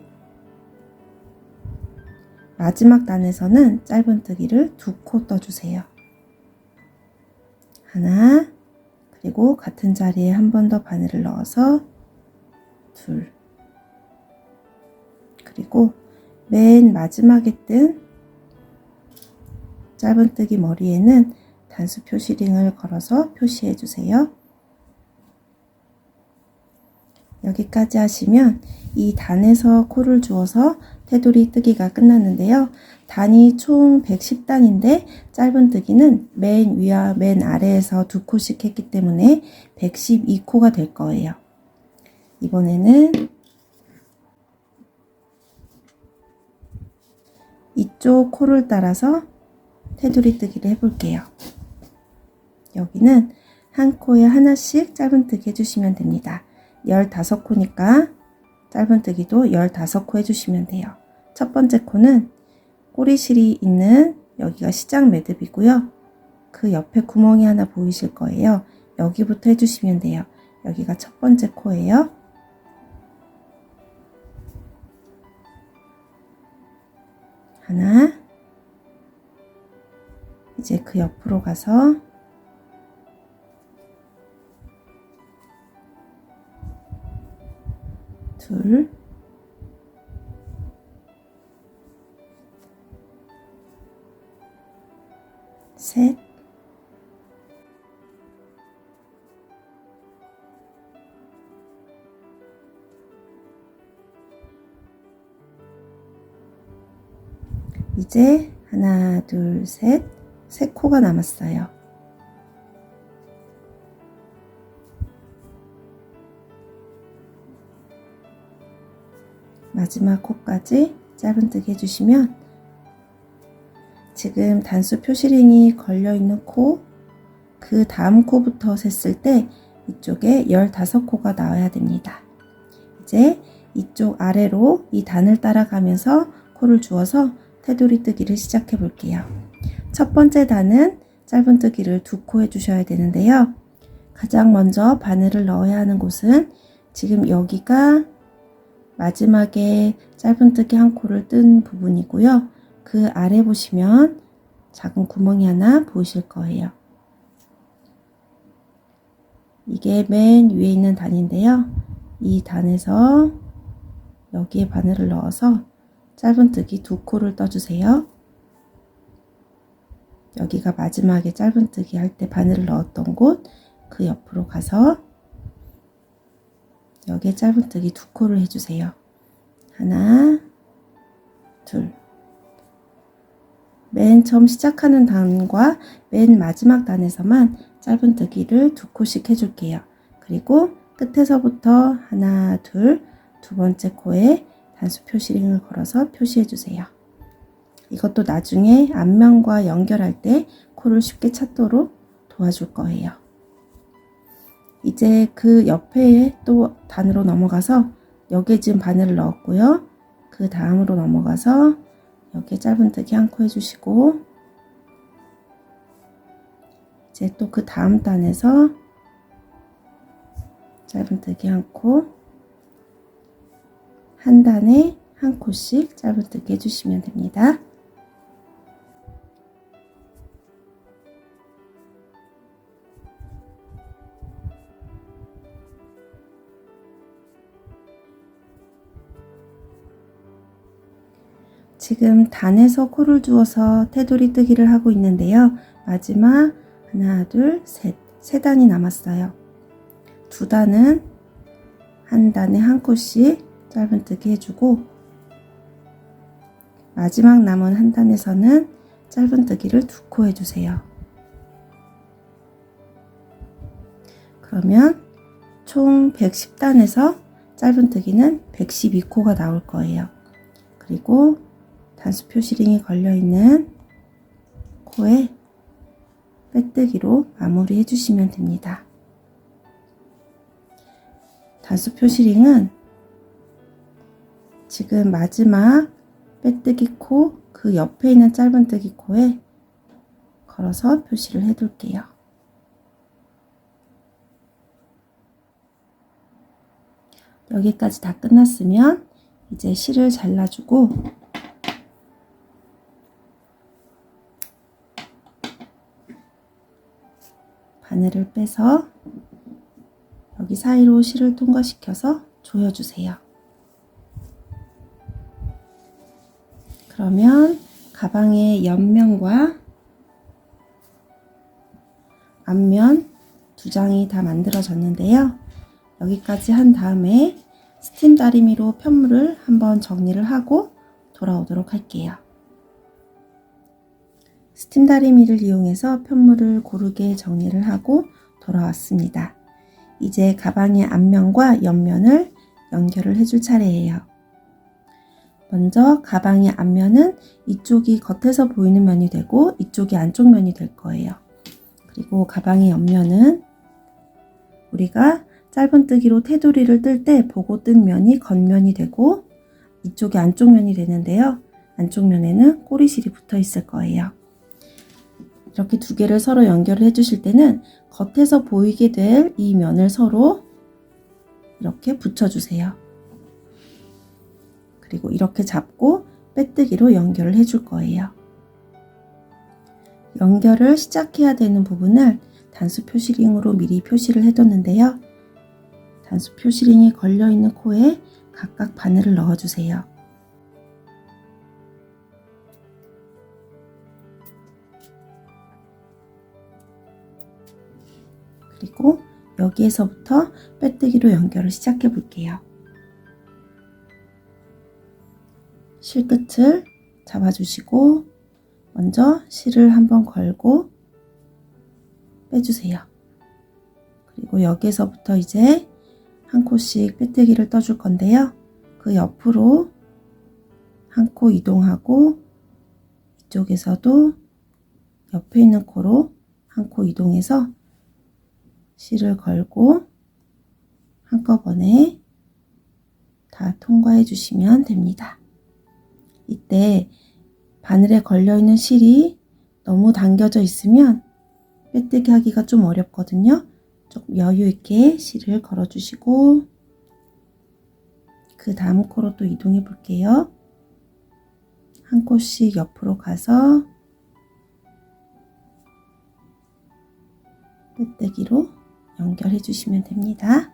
마지막 단에서는 짧은뜨기를 2코 떠주세요. 하나, 그리고 같은 자리에 한 번 더 바늘을 넣어서 둘, 그리고 맨 마지막에 뜬 짧은뜨기 머리에는 단수 표시링을 걸어서 표시해 주세요. 여기까지 하시면 이 단에서 코를 주어서 테두리 뜨기가 끝났는데요. 단이 총 110단인데 짧은뜨기는 맨 위와 맨 아래에서 2코씩 했기 때문에 112코가 될 거예요. 이번에는 이쪽 코를 따라서 테두리 뜨기를 해볼게요. 여기는 한 코에 하나씩 짧은뜨기 해주시면 됩니다. 15코니까 짧은뜨기도 15코 해주시면 돼요. 첫 번째 코는 꼬리실이 있는 여기가 시작 매듭이고요. 그 옆에 구멍이 하나 보이실 거예요. 여기부터 해주시면 돼요. 여기가 첫 번째 코예요. 하나, 이제 그 옆으로 가서 둘, 셋, 이제 하나, 둘, 셋, 세 코가 남았어요. 마지막 코까지 짧은뜨기 해주시면 지금 단수 표시링이 걸려있는 코, 그 다음 코부터 셌을 때 이쪽에 15코가 나와야 됩니다. 이제 이쪽 아래로 이 단을 따라가면서 코를 주어서 테두리 뜨기를 시작해 볼게요. 첫 번째 단은 짧은뜨기를 2코 해주셔야 되는데요. 가장 먼저 바늘을 넣어야 하는 곳은 지금 여기가 마지막에 짧은뜨기 한 코를 뜬 부분이고요. 그 아래 보시면 작은 구멍이 하나 보이실 거예요. 이게 맨 위에 있는 단인데요. 이 단에서 여기에 바늘을 넣어서 짧은뜨기 2코를 떠주세요. 여기가 마지막에 짧은뜨기 할 때 바늘을 넣었던 곳, 그 옆으로 가서 여기에 짧은뜨기 2코를 해주세요. 하나, 둘. 맨 처음 시작하는 단과 맨 마지막 단에서만 짧은뜨기를 2코씩 해줄게요. 그리고 끝에서부터 하나, 둘, 두 번째 코에 단수 표시링을 걸어서 표시해주세요. 이것도 나중에 앞면과 연결할 때 코를 쉽게 찾도록 도와줄 거예요. 이제 그 옆에 또 단으로 넘어가서 여기에 지금 바늘을 넣었고요. 그 다음으로 넘어가서 여기에 짧은뜨기 한 코 해주시고 이제 또 그 다음 단에서 짧은뜨기 한 코, 한 단에 한 코씩 짧은뜨기 해주시면 됩니다. 지금 단에서 코를 주어서 테두리 뜨기를 하고 있는데요. 마지막 하나, 둘, 셋, 세 단이 남았어요. 두 단은 한 단에 한 코씩 짧은뜨기 해주고 마지막 남은 한 단에서는 짧은뜨기를 2코 해주세요. 그러면 총 110단에서 짧은뜨기는 112코가 나올 거예요. 그리고 단수 표시링이 걸려있는 코에 빼뜨기로 마무리 해주시면 됩니다. 단수 표시링은 지금 마지막 빼뜨기 코 그 옆에 있는 짧은뜨기 코에 걸어서 표시를 해 둘게요. 여기까지 다 끝났으면 이제 실을 잘라주고 바늘을 빼서 여기 사이로 실을 통과시켜서 조여주세요. 그러면 가방의 옆면과 앞면 두 장이 다 만들어졌는데요. 여기까지 한 다음에 스팀 다리미로 편물을 한번 정리를 하고 돌아오도록 할게요. 스팀 다리미를 이용해서 편물을 고르게 정리를 하고 돌아왔습니다. 이제 가방의 앞면과 옆면을 연결을 해줄 차례예요. 먼저 가방의 앞면은 이쪽이 겉에서 보이는 면이 되고 이쪽이 안쪽 면이 될 거예요. 그리고 가방의 옆면은 우리가 짧은뜨기로 테두리를 뜰 때 보고 뜬 면이 겉면이 되고 이쪽이 안쪽 면이 되는데요. 안쪽 면에는 꼬리실이 붙어 있을 거예요. 이렇게 두 개를 서로 연결을 해주실 때는 겉에서 보이게 될 이 면을 서로 이렇게 붙여주세요. 그리고 이렇게 잡고 빼뜨기로 연결을 해줄 거예요. 연결을 시작해야 되는 부분을 단수 표시링으로 미리 표시를 해뒀는데요. 단수 표시링이 걸려있는 코에 각각 바늘을 넣어주세요. 그리고 여기에서부터 빼뜨기로 연결을 시작해 볼게요. 실끝을 잡아주시고 먼저 실을 한번 걸고 빼주세요. 그리고 여기에서부터 이제 한 코씩 빼뜨기를 떠줄 건데요. 그 옆으로 한 코 이동하고 이쪽에서도 옆에 있는 코로 한 코 이동해서 실을 걸고 한꺼번에 다 통과해 주시면 됩니다. 이때 바늘에 걸려있는 실이 너무 당겨져 있으면 빼뜨기 하기가 좀 어렵거든요. 조금 여유 있게 실을 걸어 주시고 그 다음 코로 또 이동해 볼게요. 한 코씩 옆으로 가서 빼뜨기로 연결해 주시면 됩니다.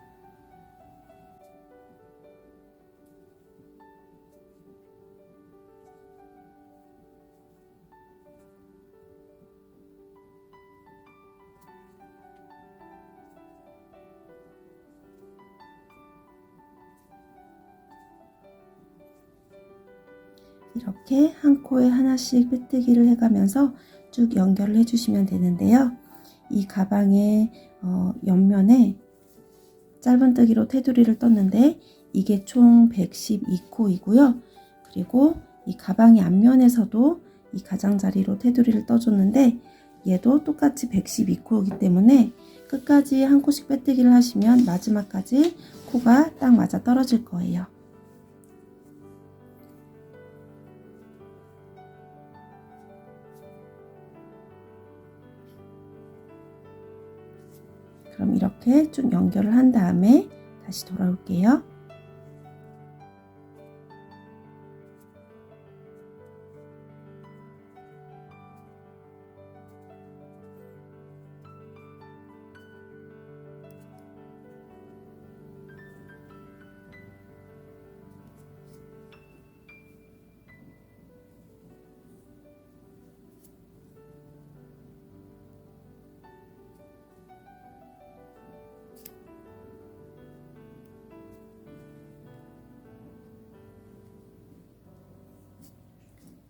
이렇게 한 코에 하나씩 빼뜨기를 해가면서 쭉 연결을 해주시면 되는데요. 이 가방의 옆면에 짧은뜨기로 테두리를 떴는데 이게 총 112코이고요. 그리고 이 가방의 앞면에서도 이 가장자리로 테두리를 떠줬는데 얘도 똑같이 112코이기 때문에 끝까지 한 코씩 빼뜨기를 하시면 마지막까지 코가 딱 맞아 떨어질 거예요. 그럼 이렇게 쭉 연결을 한 다음에 다시 돌아올게요.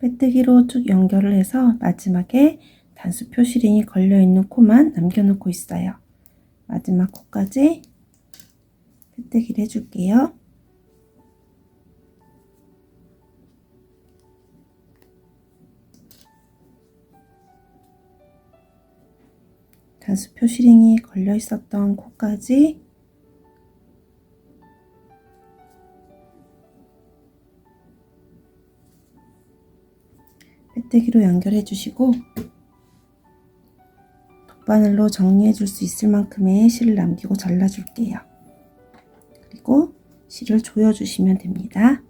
빼뜨기로 쭉 연결을 해서 마지막에 단수 표시링이 걸려있는 코만 남겨놓고 있어요. 마지막 코까지 빼뜨기를 해줄게요. 단수 표시링이 걸려 있었던 코까지 빼뜨기로 연결해 주시고 돗바늘로 정리해 줄 수 있을 만큼의 실을 남기고 잘라 줄게요. 그리고 실을 조여 주시면 됩니다.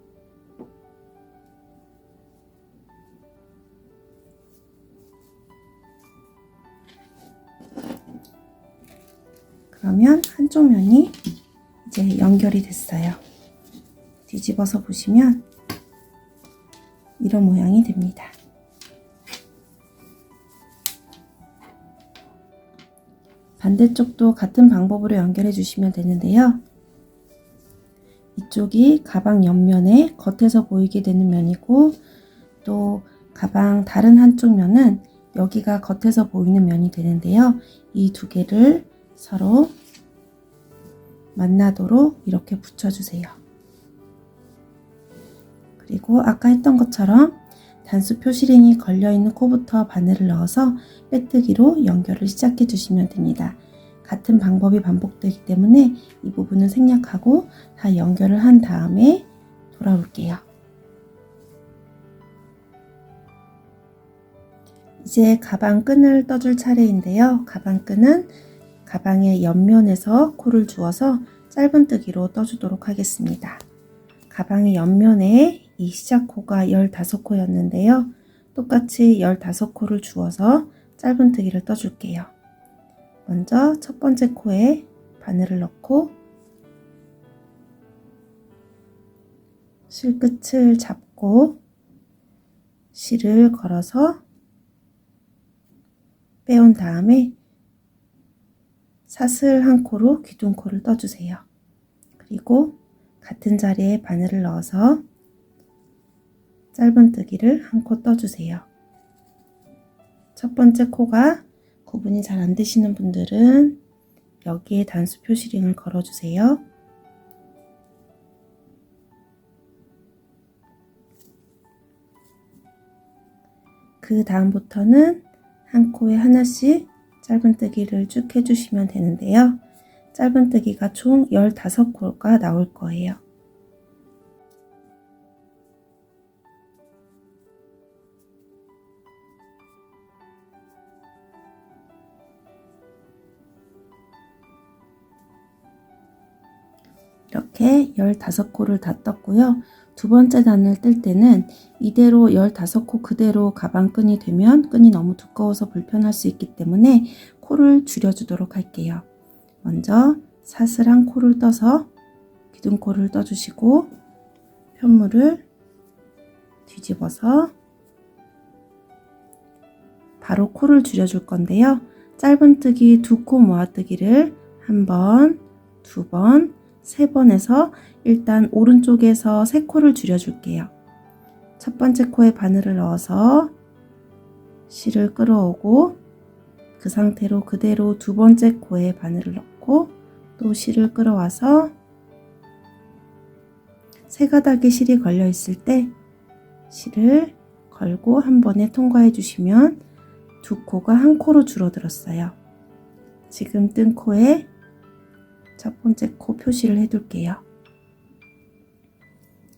그러면 한쪽 면이 이제 연결이 됐어요. 뒤집어서 보시면 이런 모양이 됩니다. 반대쪽도 같은 방법으로 연결해 주시면 되는데요. 이쪽이 가방 옆면에 겉에서 보이게 되는 면이고, 또 가방 다른 한쪽 면은 여기가 겉에서 보이는 면이 되는데요. 이 두 개를 서로 만나도록 이렇게 붙여주세요. 그리고 아까 했던 것처럼 단수 표시링이 걸려있는 코부터 바늘을 넣어서 빼뜨기로 연결을 시작해 주시면 됩니다. 같은 방법이 반복되기 때문에 이 부분은 생략하고 다 연결을 한 다음에 돌아올게요. 이제 가방 끈을 떠줄 차례인데요. 가방 끈은 가방의 옆면에서 코를 주어서 짧은뜨기로 떠주도록 하겠습니다. 가방의 옆면에 이 시작코가 15코였는데요. 똑같이 15코를 주어서 짧은뜨기를 떠줄게요. 먼저 첫 번째 코에 바늘을 넣고 실끝을 잡고 실을 걸어서 빼온 다음에 사슬 한 코로 귀둥코를 떠주세요. 그리고 같은 자리에 바늘을 넣어서 짧은뜨기를 한 코 떠주세요. 첫 번째 코가 구분이 잘 안 되시는 분들은 여기에 단수 표시링을 걸어주세요. 그 다음부터는 한 코에 하나씩 짧은뜨기를 쭉 해주시면 되는데요. 짧은뜨기가 총 15코가 나올 거예요. 이렇게 15코를 다 떴고요. 두 번째 단을 뜰 때는 이대로 15코 그대로 가방끈이 되면 끈이 너무 두꺼워서 불편할 수 있기 때문에 코를 줄여주도록 할게요. 먼저 사슬 한 코를 떠서 기둥코를 떠주시고 편물을 뒤집어서 바로 코를 줄여줄 건데요. 짧은뜨기 2코 모아뜨기를 한 번, 두 번, 세 번 해서 일단 오른쪽에서 3코를 줄여줄게요. 첫 번째 코에 바늘을 넣어서 실을 끌어오고 그 상태로 그대로 두 번째 코에 바늘을 넣고 또 실을 끌어와서 세 가닥의 실이 걸려 있을 때 실을 걸고 한 번에 통과해 주시면 두 코가 한 코로 줄어들었어요. 지금 뜬 코에 첫 번째 코 표시를 해둘게요.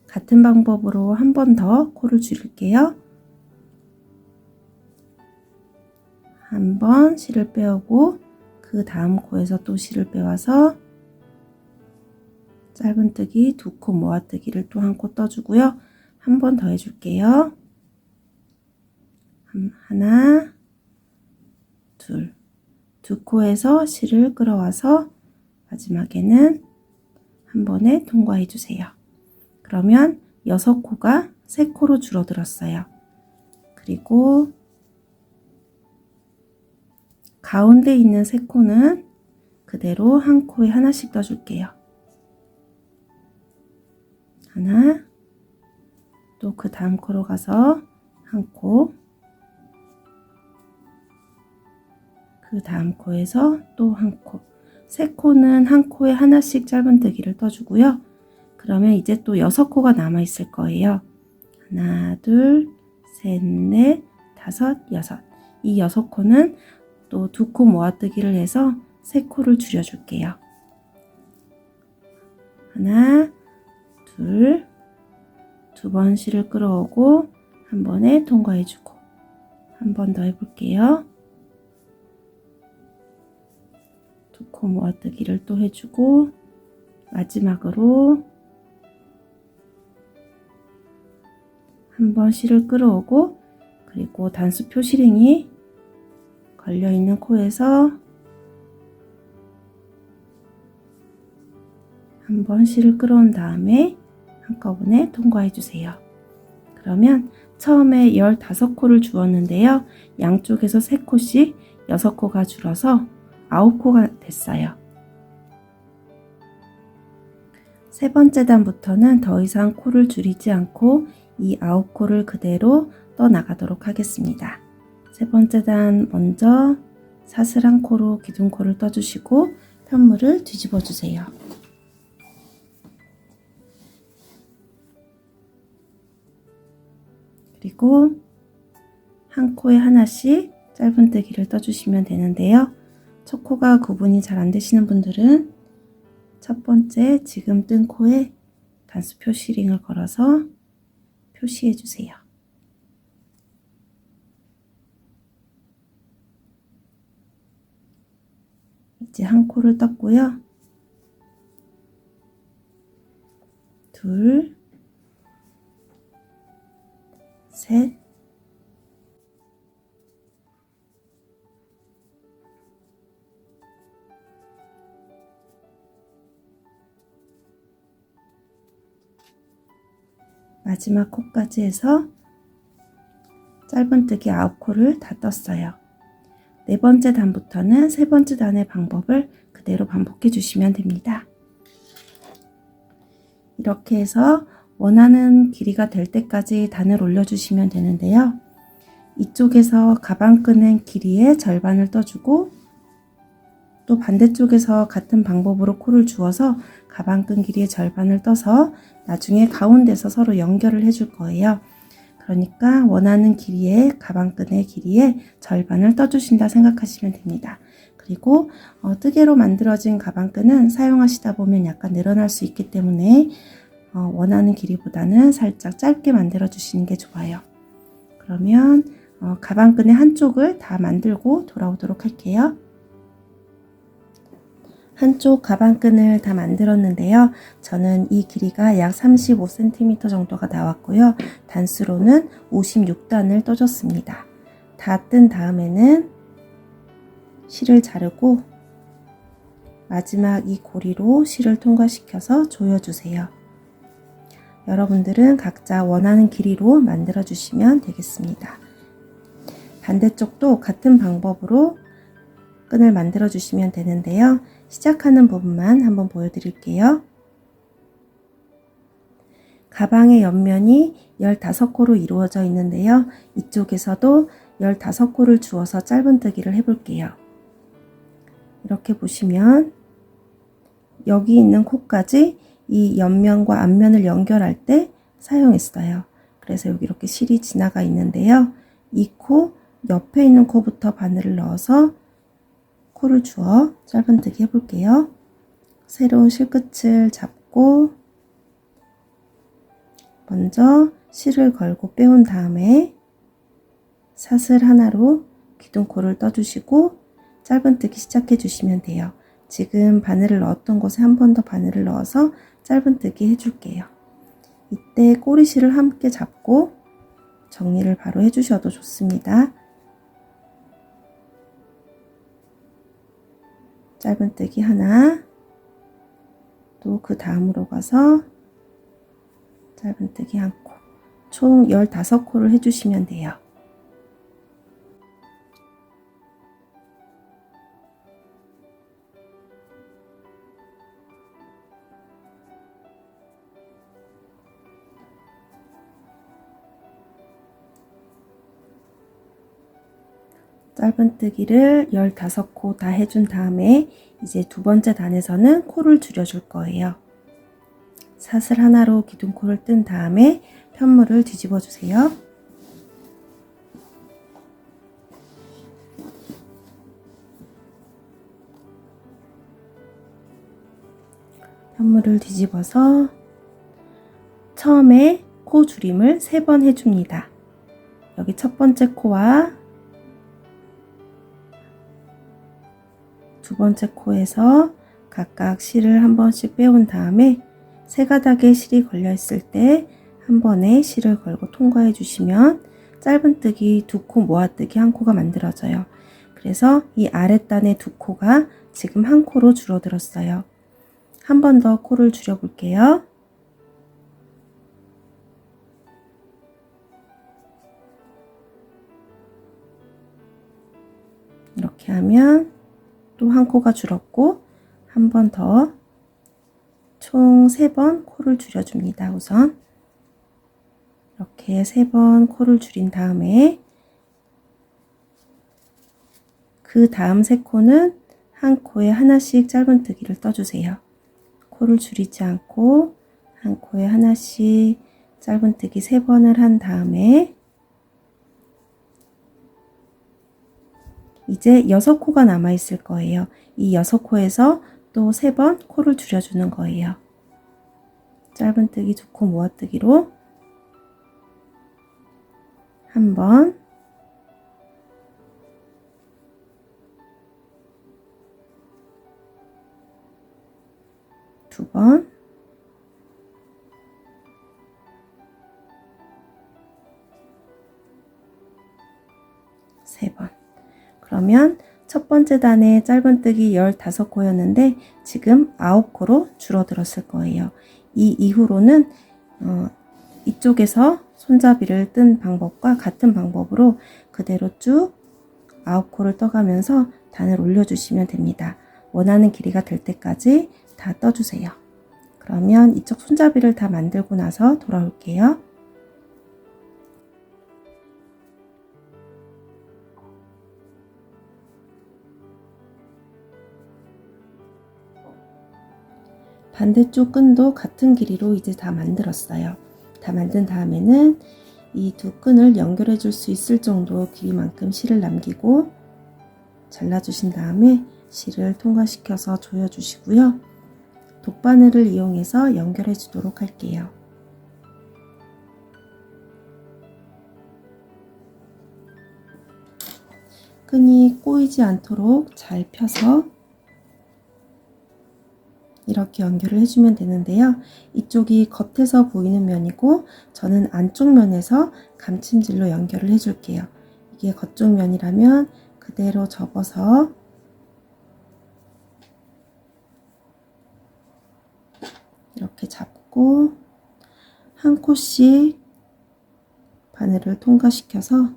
같은 방법으로 한 번 더 코를 줄일게요. 한 번 실을 빼오고 그 다음 코에서 또 실을 빼와서 짧은뜨기 2코 모아뜨기를 또 한 코 떠주고요. 한 번 더 해줄게요. 하나, 둘, 두 코에서 실을 끌어와서 마지막에는 한 번에 통과해 주세요. 그러면 6코가 3코로 줄어들었어요. 그리고 가운데 있는 3코는 그대로 한 코에 하나씩 떠줄게요. 하나, 또 그 다음 코로 가서 한 코, 그 다음 코에서 또 한 코, 3코는 한 코에 하나씩 짧은뜨기를 떠주고요. 그러면 이제 또 6코가 남아 있을 거예요. 하나, 둘, 셋, 넷, 다섯, 여섯. 이 6코는 또 2코 모아뜨기를 해서 3코를 줄여줄게요. 하나, 둘, 두 번 실을 끌어오고 한 번에 통과해주고 한 번 더 해볼게요. 두 코 모아뜨기를 또 해주고 마지막으로 한 번 실을 끌어오고 그리고 단수 표시링이 걸려있는 코에서 한 번 실을 끌어온 다음에 한꺼번에 통과해 주세요. 그러면 처음에 15코를 주었는데요. 양쪽에서 3코씩 6코가 줄어서 9코가 됐어요. 세 번째 단부터는 더 이상 코를 줄이지 않고 이 9코를 그대로 떠나가도록 하겠습니다. 세 번째 단 먼저 사슬한 코로 기둥코를 떠주시고 편물을 뒤집어 주세요. 그리고 한 코에 하나씩 짧은뜨기를 떠주시면 되는데요. 첫 코가 구분이 잘 안 되시는 분들은 첫 번째 지금 뜬 코에 단수 표시링을 걸어서 표시해 주세요. 이제 한 코를 떴고요. 둘, 셋, 마지막 코까지 해서 짧은뜨기 9코를 다 떴어요. 네 번째 단부터는 세 번째 단의 방법을 그대로 반복해 주시면 됩니다. 이렇게 해서 원하는 길이가 될 때까지 단을 올려주시면 되는데요. 이쪽에서 가방 끄는 길이의 절반을 떠주고 또 반대쪽에서 같은 방법으로 코를 주어서 가방 끈 길이의 절반을 떠서 나중에 가운데서 서로 연결을 해줄 거예요. 그러니까 원하는 길이의 가방끈의 길이의 절반을 떠주신다 생각하시면 됩니다. 그리고 뜨개로 만들어진 가방끈은 사용하시다 보면 약간 늘어날 수 있기 때문에 원하는 길이보다는 살짝 짧게 만들어 주시는 게 좋아요. 그러면 가방끈의 한쪽을 다 만들고 돌아오도록 할게요. 한쪽 가방끈을 다 만들었는데요. 저는 이 길이가 약 35cm 정도가 나왔고요. 단수로는 56단을 떠줬습니다. 다 뜬 다음에는 실을 자르고 마지막 이 고리로 실을 통과시켜서 조여주세요. 여러분들은 각자 원하는 길이로 만들어 주시면 되겠습니다. 반대쪽도 같은 방법으로 끈을 만들어 주시면 되는데요. 시작하는 부분만 한번 보여드릴게요. 가방의 옆면이 15코로 이루어져 있는데요. 이쪽에서도 15코를 주어서 짧은뜨기를 해볼게요. 이렇게 보시면 여기 있는 코까지 이 옆면과 앞면을 연결할 때 사용했어요. 그래서 여기 이렇게 실이 지나가 있는데요. 이 코 옆에 있는 코부터 바늘을 넣어서 코를 주어 짧은뜨기 해볼게요. 새로운 실끝을 잡고 먼저 실을 걸고 빼온 다음에 사슬 하나로 기둥코를 떠주시고 짧은뜨기 시작해 주시면 돼요. 지금 바늘을 넣었던 곳에 한 번 더 바늘을 넣어서 짧은뜨기 해줄게요. 이때 꼬리실을 함께 잡고 정리를 바로 해주셔도 좋습니다. 짧은뜨기 하나, 또 그 다음으로 가서 짧은뜨기 한 코, 총 15코를 해주시면 돼요. 짧은뜨기를 15코 다 해준 다음에 이제 두 번째 단에서는 코를 줄여줄 거예요. 사슬 하나로 기둥코를 뜬 다음에 편물을 뒤집어 주세요. 편물을 뒤집어서 처음에 코 줄임을 3번 해줍니다. 여기 첫 번째 코와 두 번째 코에서 각각 실을 한 번씩 빼온 다음에 세 가닥의 실이 걸려 있을 때 한 번에 실을 걸고 통과해 주시면 짧은뜨기 두 코 모아뜨기 한 코가 만들어져요. 그래서 이 아랫단의 두 코가 지금 한 코로 줄어들었어요. 한 번 더 코를 줄여 볼게요. 이렇게 하면 또 한 코가 줄었고 한 번 더 총 3번 코를 줄여줍니다. 우선 이렇게 3번 코를 줄인 다음에 그 다음 3코는 한 코에 하나씩 짧은뜨기를 떠주세요. 코를 줄이지 않고 한 코에 하나씩 짧은뜨기 3번을 한 다음에 이제 6코가 남아 있을 거예요. 이 6코에서 또 3번 코를 줄여주는 거예요. 짧은뜨기 2코 모아뜨기로 한 번, 두 번, 세 번. 그러면 첫 번째 단의 짧은뜨기 15코였는데 지금 9코로 줄어들었을 거예요. 이 이후로는 이쪽에서 손잡이를 뜬 방법과 같은 방법으로 그대로 쭉 9코를 떠가면서 단을 올려주시면 됩니다. 원하는 길이가 될 때까지 다 떠주세요. 그러면 이쪽 손잡이를 다 만들고 나서 돌아올게요. 반대쪽 끈도 같은 길이로 이제 다 만들었어요. 다 만든 다음에는 이 두 끈을 연결해 줄 수 있을 정도 길이만큼 실을 남기고 잘라 주신 다음에 실을 통과시켜서 조여 주시고요. 돗바늘을 이용해서 연결해 주도록 할게요. 끈이 꼬이지 않도록 잘 펴서 이렇게 연결을 해주면 되는데요. 이쪽이 겉에서 보이는 면이고 저는 안쪽 면에서 감침질로 연결을 해줄게요. 이게 겉쪽 면이라면 그대로 접어서 이렇게 잡고 한 코씩 바늘을 통과시켜서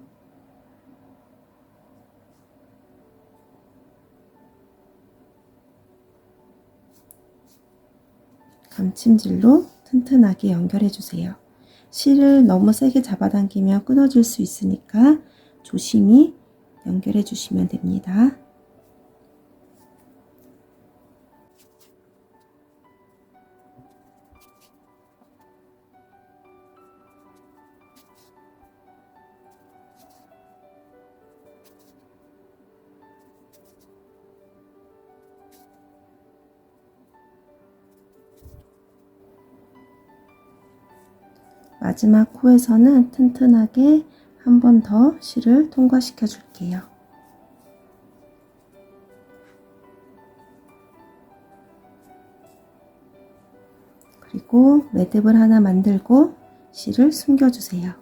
감침질로 튼튼하게 연결해 주세요. 실을 너무 세게 잡아당기면 끊어질 수 있으니까 조심히 연결해 주시면 됩니다. 마지막 코에서는 튼튼하게 한 번 더 실을 통과시켜 줄게요. 그리고 매듭을 하나 만들고 실을 숨겨 주세요.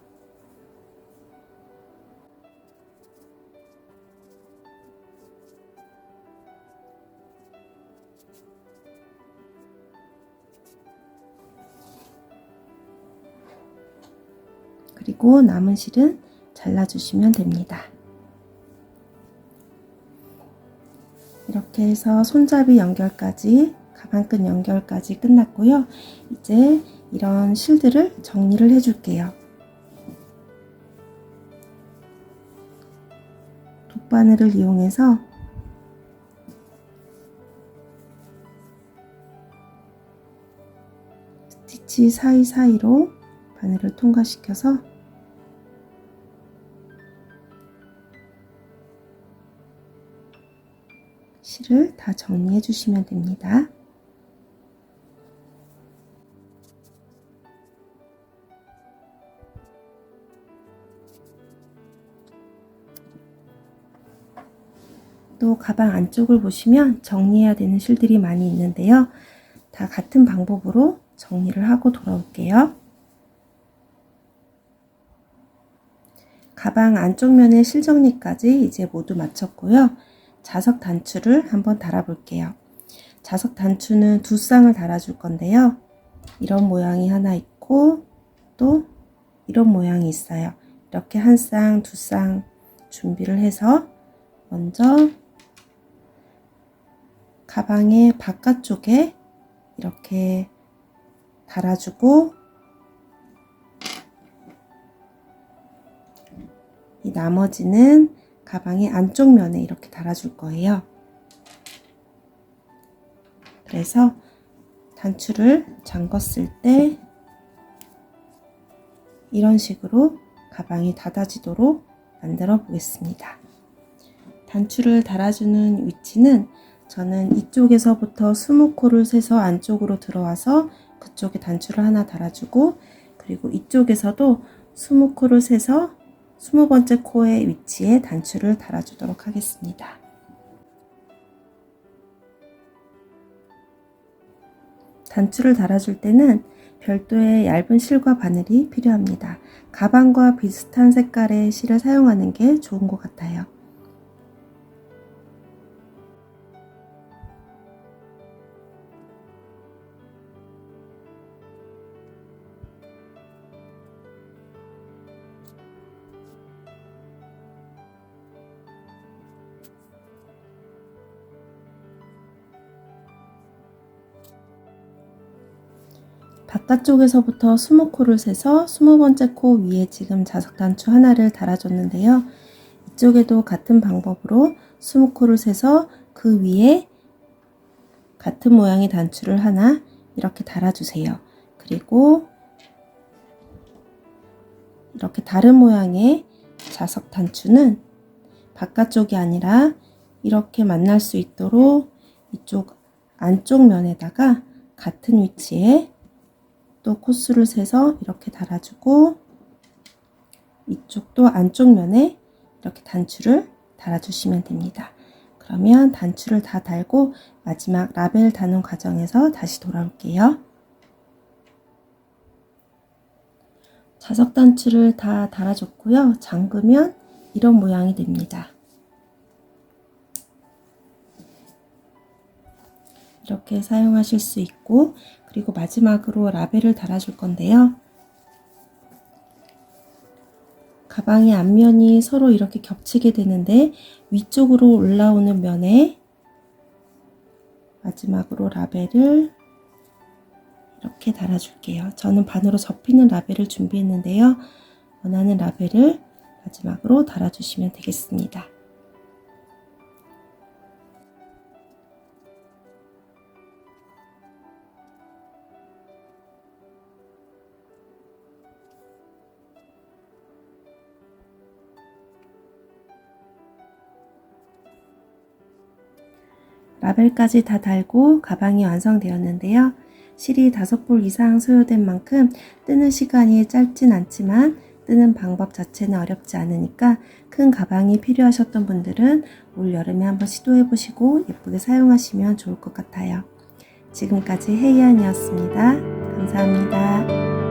그리고 남은 실은 잘라주시면 됩니다. 이렇게 해서 손잡이 연결까지, 가방끈 연결까지 끝났고요. 이제 이런 실들을 정리를 해줄게요. 돗바늘을 이용해서 스티치 사이사이로 바늘을 통과시켜서 실을 다 정리해 주시면 됩니다. 또 가방 안쪽을 보시면 정리해야 되는 실들이 많이 있는데요. 다 같은 방법으로 정리를 하고 돌아올게요. 가방 안쪽 면의 실 정리까지 이제 모두 마쳤고요. 자석 단추를 한번 달아 볼게요. 자석 단추는 두 쌍을 달아줄 건데요. 이런 모양이 하나 있고 또 이런 모양이 있어요. 이렇게 한 쌍, 두 쌍 준비를 해서 먼저 가방의 바깥쪽에 이렇게 달아주고 이 나머지는 가방의 안쪽 면에 이렇게 달아줄 거예요. 그래서 단추를 잠궜을 때 이런 식으로 가방이 닫아지도록 만들어 보겠습니다. 단추를 달아주는 위치는 저는 이쪽에서부터 20코를 세서 안쪽으로 들어와서 그쪽에 단추를 하나 달아주고, 그리고 이쪽에서도 20코를 세서 20번째 코의 위치에 단추를 달아주도록 하겠습니다. 단추를 달아줄 때는 별도의 얇은 실과 바늘이 필요합니다. 가방과 비슷한 색깔의 실을 사용하는 게 좋은 것 같아요. 바깥쪽에서부터 20코를 세서 20번째 코 위에 지금 자석 단추 하나를 달아줬는데요. 이쪽에도 같은 방법으로 20코를 세서 그 위에 같은 모양의 단추를 하나 이렇게 달아주세요. 그리고 이렇게 다른 모양의 자석 단추는 바깥쪽이 아니라 이렇게 만날 수 있도록 이쪽 안쪽 면에다가 같은 위치에 또 코수를 세서 이렇게 달아주고, 이쪽도 안쪽 면에 이렇게 단추를 달아주시면 됩니다. 그러면 단추를 다 달고 마지막 라벨 다는 과정에서 다시 돌아올게요. 자석 단추를 다 달아줬고요. 잠그면 이런 모양이 됩니다. 이렇게 사용하실 수 있고, 그리고 마지막으로 라벨을 달아줄 건데요. 가방의 앞면이 서로 이렇게 겹치게 되는데 위쪽으로 올라오는 면에 마지막으로 라벨을 이렇게 달아줄게요. 저는 반으로 접히는 라벨을 준비했는데요. 원하는 라벨을 마지막으로 달아주시면 되겠습니다. 라벨까지 다 달고 가방이 완성되었는데요. 실이 5볼 이상 소요된 만큼 뜨는 시간이 짧진 않지만 뜨는 방법 자체는 어렵지 않으니까 큰 가방이 필요하셨던 분들은 올 여름에 한번 시도해 보시고 예쁘게 사용하시면 좋을 것 같아요. 지금까지 헤이안이었습니다. 감사합니다.